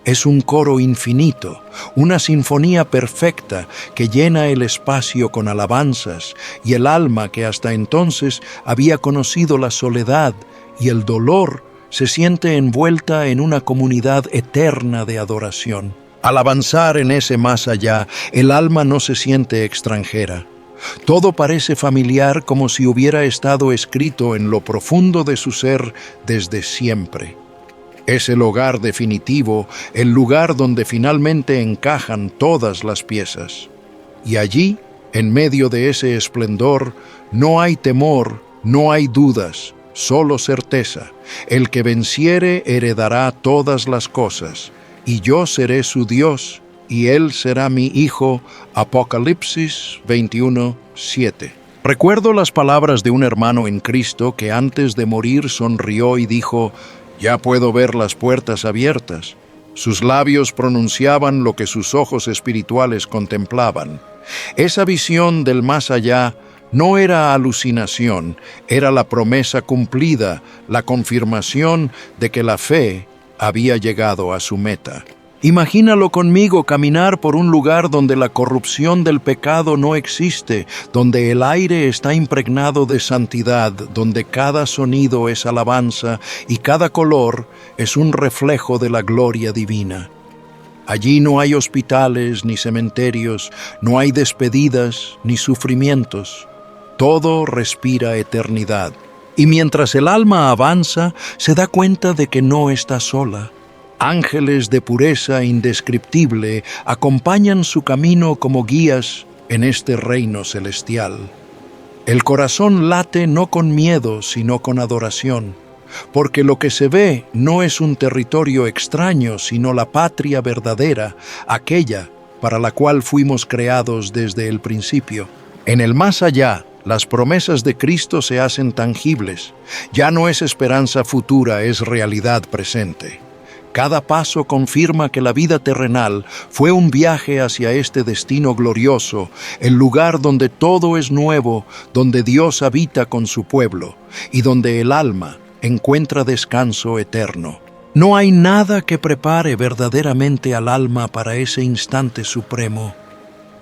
Es un coro infinito, una sinfonía perfecta que llena el espacio con alabanzas, y el alma que hasta entonces había conocido la soledad y el dolor se siente envuelta en una comunidad eterna de adoración. Al avanzar en ese más allá, el alma no se siente extranjera. Todo parece familiar, como si hubiera estado escrito en lo profundo de su ser desde siempre. Es el hogar definitivo, el lugar donde finalmente encajan todas las piezas. Y allí, en medio de ese esplendor, no hay temor, no hay dudas, solo certeza. El que venciere heredará todas las cosas, y yo seré su Dios, y él será mi hijo. Apocalipsis 21:7. Recuerdo las palabras de un hermano en Cristo que antes de morir sonrió y dijo: «Ya puedo ver las puertas abiertas». Sus labios pronunciaban lo que sus ojos espirituales contemplaban. Esa visión del más allá no era alucinación, era la promesa cumplida, la confirmación de que la fe había llegado a su meta. Imagínalo conmigo, caminar por un lugar donde la corrupción del pecado no existe, donde el aire está impregnado de santidad, donde cada sonido es alabanza y cada color es un reflejo de la gloria divina. Allí no hay hospitales ni cementerios, no hay despedidas ni sufrimientos. Todo respira eternidad. Y mientras el alma avanza, se da cuenta de que no está sola. Ángeles de pureza indescriptible acompañan su camino como guías en este reino celestial. El corazón late no con miedo, sino con adoración, porque lo que se ve no es un territorio extraño, sino la patria verdadera, aquella para la cual fuimos creados desde el principio. En el más allá, las promesas de Cristo se hacen tangibles. Ya no es esperanza futura, es realidad presente. Cada paso confirma que la vida terrenal fue un viaje hacia este destino glorioso, el lugar donde todo es nuevo, donde Dios habita con su pueblo y donde el alma encuentra descanso eterno. No hay nada que prepare verdaderamente al alma para ese instante supremo.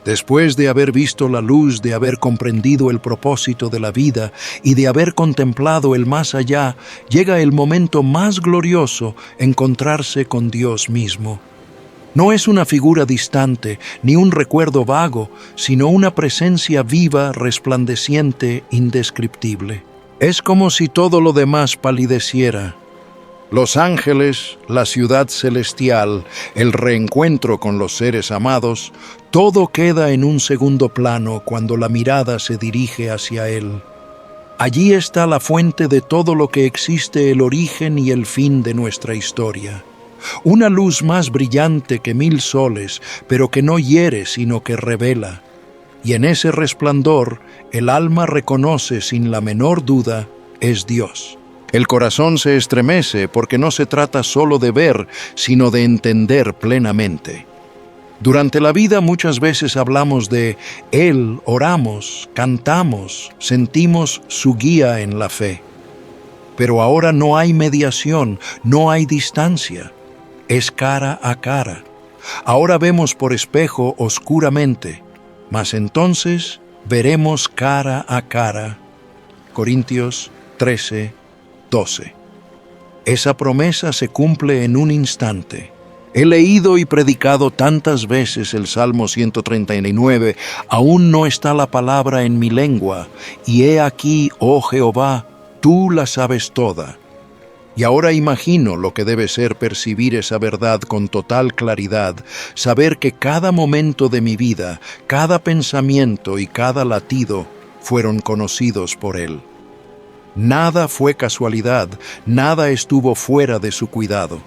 Después de haber visto la luz, de haber comprendido el propósito de la vida y de haber contemplado el más allá, llega el momento más glorioso: encontrarse con Dios mismo. No es una figura distante, ni un recuerdo vago, sino una presencia viva, resplandeciente, indescriptible. Es como si todo lo demás palideciera. Los ángeles, la ciudad celestial, el reencuentro con los seres amados, todo queda en un segundo plano cuando la mirada se dirige hacia Él. Allí está la fuente de todo lo que existe, el origen y el fin de nuestra historia. Una luz más brillante que 1000 soles, pero que no hiere sino que revela. Y en ese resplandor, el alma reconoce sin la menor duda, es Dios. El corazón se estremece porque no se trata solo de ver, sino de entender plenamente. Durante la vida muchas veces hablamos de Él, oramos, cantamos, sentimos su guía en la fe. Pero ahora no hay mediación, no hay distancia, es cara a cara. Ahora vemos por espejo oscuramente, mas entonces veremos cara a cara. Corintios 13:12. Esa promesa se cumple en un instante. He leído y predicado tantas veces el Salmo 139, aún no está la palabra en mi lengua, y he aquí, oh Jehová, tú la sabes toda. Y ahora imagino lo que debe ser percibir esa verdad con total claridad, saber que cada momento de mi vida, cada pensamiento y cada latido fueron conocidos por Él. Nada fue casualidad, nada estuvo fuera de su cuidado.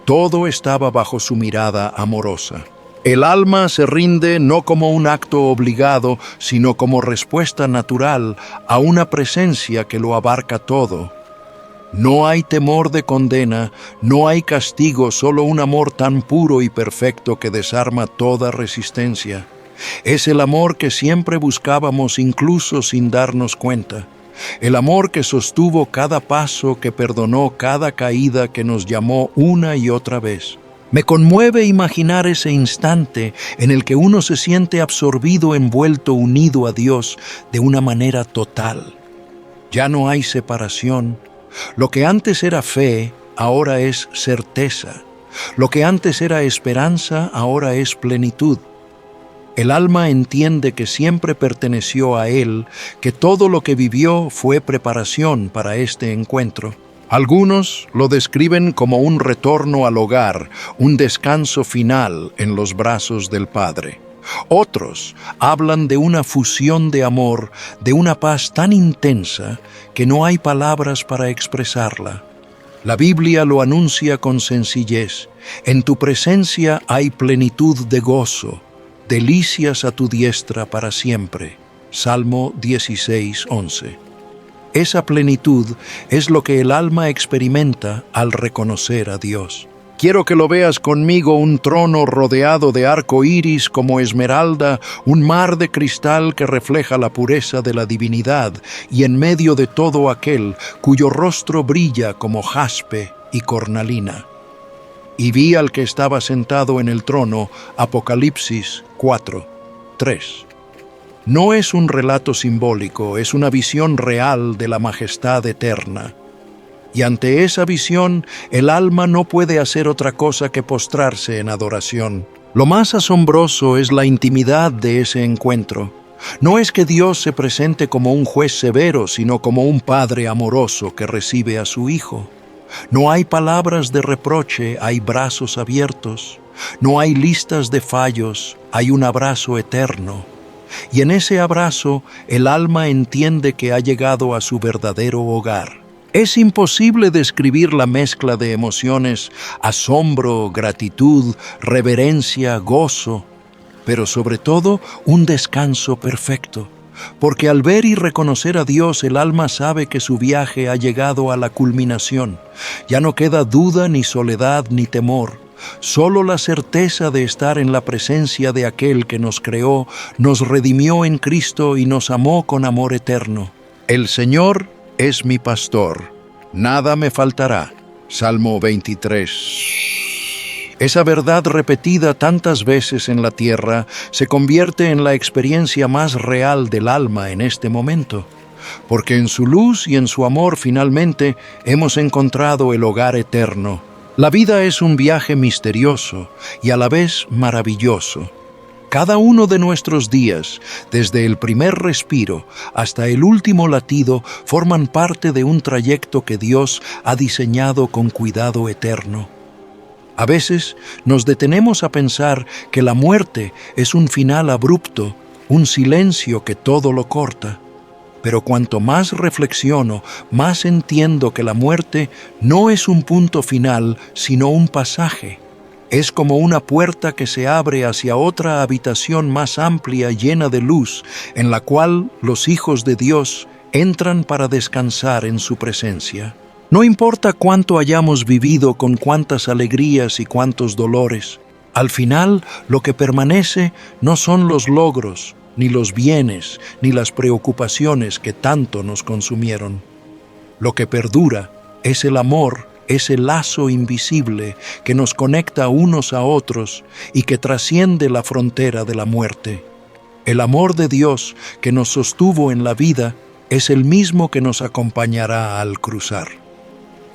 Todo estaba bajo su mirada amorosa. El alma se rinde no como un acto obligado, sino como respuesta natural a una presencia que lo abarca todo. No hay temor de condena, no hay castigo, solo un amor tan puro y perfecto que desarma toda resistencia. Es el amor que siempre buscábamos incluso sin darnos cuenta. El amor que sostuvo cada paso, que perdonó cada caída, que nos llamó una y otra vez. Me conmueve imaginar ese instante en el que uno se siente absorbido, envuelto, unido a Dios de una manera total. Ya no hay separación. Lo que antes era fe, ahora es certeza. Lo que antes era esperanza, ahora es plenitud. El alma entiende que siempre perteneció a Él, que todo lo que vivió fue preparación para este encuentro. Algunos lo describen como un retorno al hogar, un descanso final en los brazos del Padre. Otros hablan de una fusión de amor, de una paz tan intensa que no hay palabras para expresarla. La Biblia lo anuncia con sencillez. En tu presencia hay plenitud de gozo, delicias a tu diestra para siempre. Salmo 16:11. Esa plenitud es lo que el alma experimenta al reconocer a Dios. Quiero que lo veas conmigo, un trono rodeado de arco iris como esmeralda, un mar de cristal que refleja la pureza de la divinidad, y en medio de todo aquel cuyo rostro brilla como jaspe y cornalina. Y vi al que estaba sentado en el trono, Apocalipsis 4:3. No es un relato simbólico, es una visión real de la majestad eterna. Y ante esa visión, el alma no puede hacer otra cosa que postrarse en adoración. Lo más asombroso es la intimidad de ese encuentro. No es que Dios se presente como un juez severo, sino como un padre amoroso que recibe a su hijo. No hay palabras de reproche, hay brazos abiertos. No hay listas de fallos, hay un abrazo eterno. Y en ese abrazo, el alma entiende que ha llegado a su verdadero hogar. Es imposible describir la mezcla de emociones, asombro, gratitud, reverencia, gozo, pero sobre todo un descanso perfecto. Porque al ver y reconocer a Dios, el alma sabe que su viaje ha llegado a la culminación. Ya no queda duda, ni soledad, ni temor. Solo la certeza de estar en la presencia de aquel que nos creó, nos redimió en Cristo y nos amó con amor eterno. El Señor es mi pastor, nada me faltará. Salmo 23. Esa verdad repetida tantas veces en la tierra se convierte en la experiencia más real del alma en este momento, porque en su luz y en su amor finalmente hemos encontrado el hogar eterno. La vida es un viaje misterioso y a la vez maravilloso. Cada uno de nuestros días, desde el primer respiro hasta el último latido, forman parte de un trayecto que Dios ha diseñado con cuidado eterno. A veces nos detenemos a pensar que la muerte es un final abrupto, un silencio que todo lo corta. Pero cuanto más reflexiono, más entiendo que la muerte no es un punto final, sino un pasaje. Es como una puerta que se abre hacia otra habitación más amplia, llena de luz, en la cual los hijos de Dios entran para descansar en su presencia. No importa cuánto hayamos vivido, con cuántas alegrías y cuántos dolores, al final lo que permanece no son los logros, ni los bienes, ni las preocupaciones que tanto nos consumieron. Lo que perdura es el amor, ese lazo invisible que nos conecta unos a otros y que trasciende la frontera de la muerte. El amor de Dios que nos sostuvo en la vida es el mismo que nos acompañará al cruzar.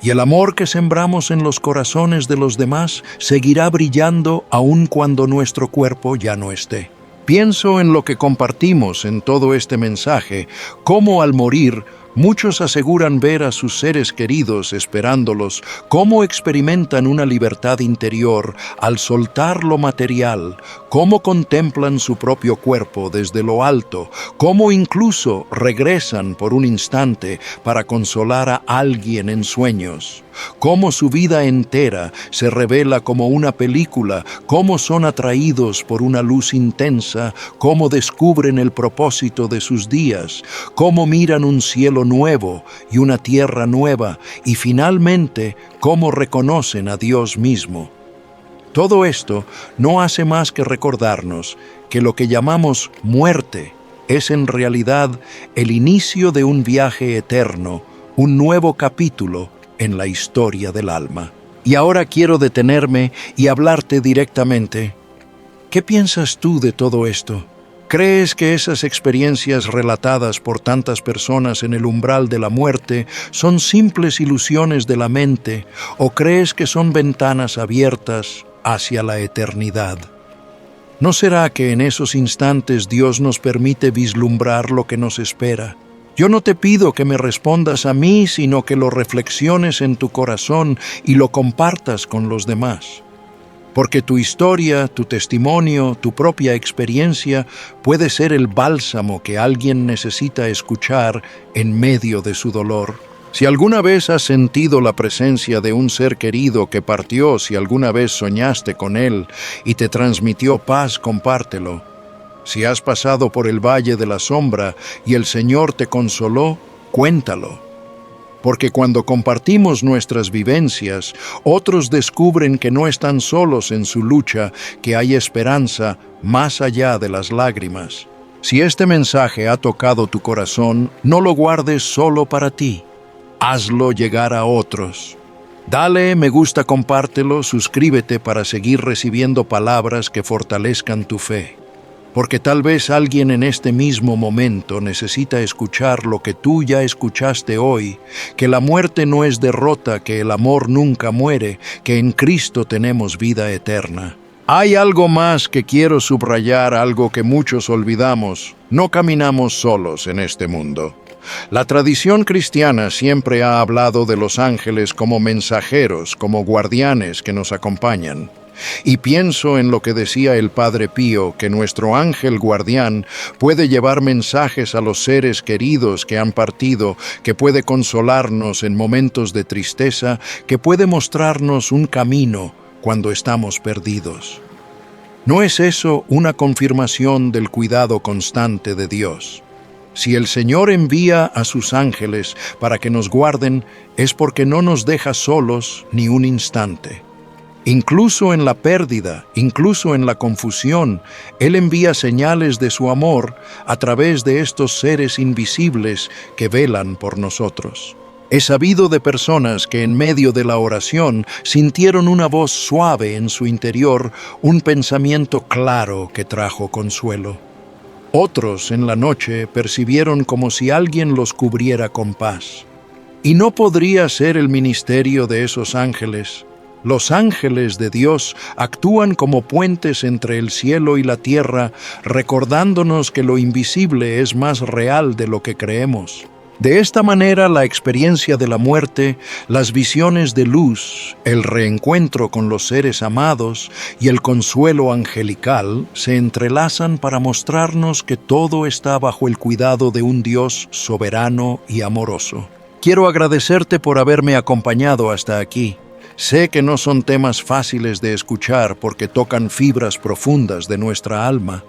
Y el amor que sembramos en los corazones de los demás seguirá brillando aun cuando nuestro cuerpo ya no esté. Pienso en lo que compartimos en todo este mensaje, cómo al morir Muchos aseguran ver a sus seres queridos esperándolos, cómo experimentan una libertad interior al soltar lo material, cómo contemplan su propio cuerpo desde lo alto, cómo incluso regresan por un instante para consolar a alguien en sueños, cómo su vida entera se revela como una película, cómo son atraídos por una luz intensa, cómo descubren el propósito de sus días, cómo miran un cielo nuevo y una tierra nueva, y finalmente cómo reconocen a Dios mismo. Todo esto no hace más que recordarnos que lo que llamamos muerte es en realidad el inicio de un viaje eterno, un nuevo capítulo en la historia del alma. Y ahora quiero detenerme y hablarte directamente. ¿Qué piensas tú de todo esto? ¿Crees que esas experiencias relatadas por tantas personas en el umbral de la muerte son simples ilusiones de la mente o crees que son ventanas abiertas hacia la eternidad? ¿No será que en esos instantes Dios nos permite vislumbrar lo que nos espera? Yo no te pido que me respondas a mí, sino que lo reflexiones en tu corazón y lo compartas con los demás. Porque tu historia, tu testimonio, tu propia experiencia puede ser el bálsamo que alguien necesita escuchar en medio de su dolor. Si alguna vez has sentido la presencia de un ser querido que partió, si alguna vez soñaste con él y te transmitió paz, compártelo. Si has pasado por el valle de la sombra y el Señor te consoló, cuéntalo. Porque cuando compartimos nuestras vivencias, otros descubren que no están solos en su lucha, que hay esperanza más allá de las lágrimas. Si este mensaje ha tocado tu corazón, no lo guardes solo para ti. Hazlo llegar a otros. Dale me gusta, compártelo, suscríbete para seguir recibiendo palabras que fortalezcan tu fe. Porque tal vez alguien en este mismo momento necesita escuchar lo que tú ya escuchaste hoy, que la muerte no es derrota, que el amor nunca muere, que en Cristo tenemos vida eterna. Hay algo más que quiero subrayar, algo que muchos olvidamos. No caminamos solos en este mundo. La tradición cristiana siempre ha hablado de los ángeles como mensajeros, como guardianes que nos acompañan. Y pienso en lo que decía el Padre Pío, que nuestro ángel guardián puede llevar mensajes a los seres queridos que han partido, que puede consolarnos en momentos de tristeza, que puede mostrarnos un camino cuando estamos perdidos. ¿No es eso una confirmación del cuidado constante de Dios? Si el Señor envía a sus ángeles para que nos guarden, es porque no nos deja solos ni un instante. Incluso en la pérdida, incluso en la confusión, Él envía señales de su amor a través de estos seres invisibles que velan por nosotros. He sabido de personas que en medio de la oración sintieron una voz suave en su interior, un pensamiento claro que trajo consuelo. Otros en la noche percibieron como si alguien los cubriera con paz. Y no podría ser el ministerio de esos ángeles. Los ángeles de Dios actúan como puentes entre el cielo y la tierra, recordándonos que lo invisible es más real de lo que creemos. De esta manera, la experiencia de la muerte, las visiones de luz, el reencuentro con los seres amados y el consuelo angelical se entrelazan para mostrarnos que todo está bajo el cuidado de un Dios soberano y amoroso. Quiero agradecerte por haberme acompañado hasta aquí. Sé que no son temas fáciles de escuchar porque tocan fibras profundas de nuestra alma,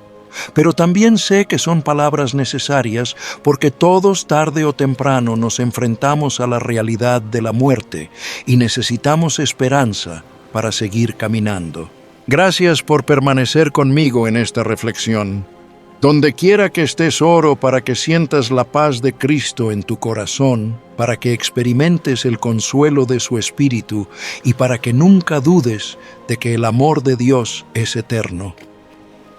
pero también sé que son palabras necesarias porque todos tarde o temprano nos enfrentamos a la realidad de la muerte y necesitamos esperanza para seguir caminando. Gracias por permanecer conmigo en esta reflexión. Donde quiera que estés, oro para que sientas la paz de Cristo en tu corazón, para que experimentes el consuelo de su Espíritu y para que nunca dudes de que el amor de Dios es eterno.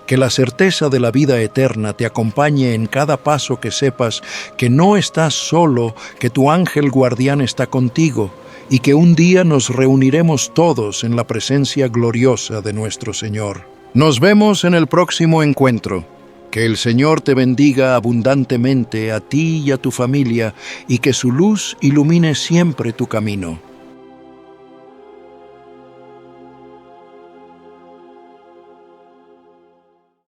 Que la certeza de la vida eterna te acompañe en cada paso, que sepas que no estás solo, que tu ángel guardián está contigo y que un día nos reuniremos todos en la presencia gloriosa de nuestro Señor. Nos vemos en el próximo encuentro. Que el Señor te bendiga abundantemente a ti y a tu familia, y que su luz ilumine siempre tu camino.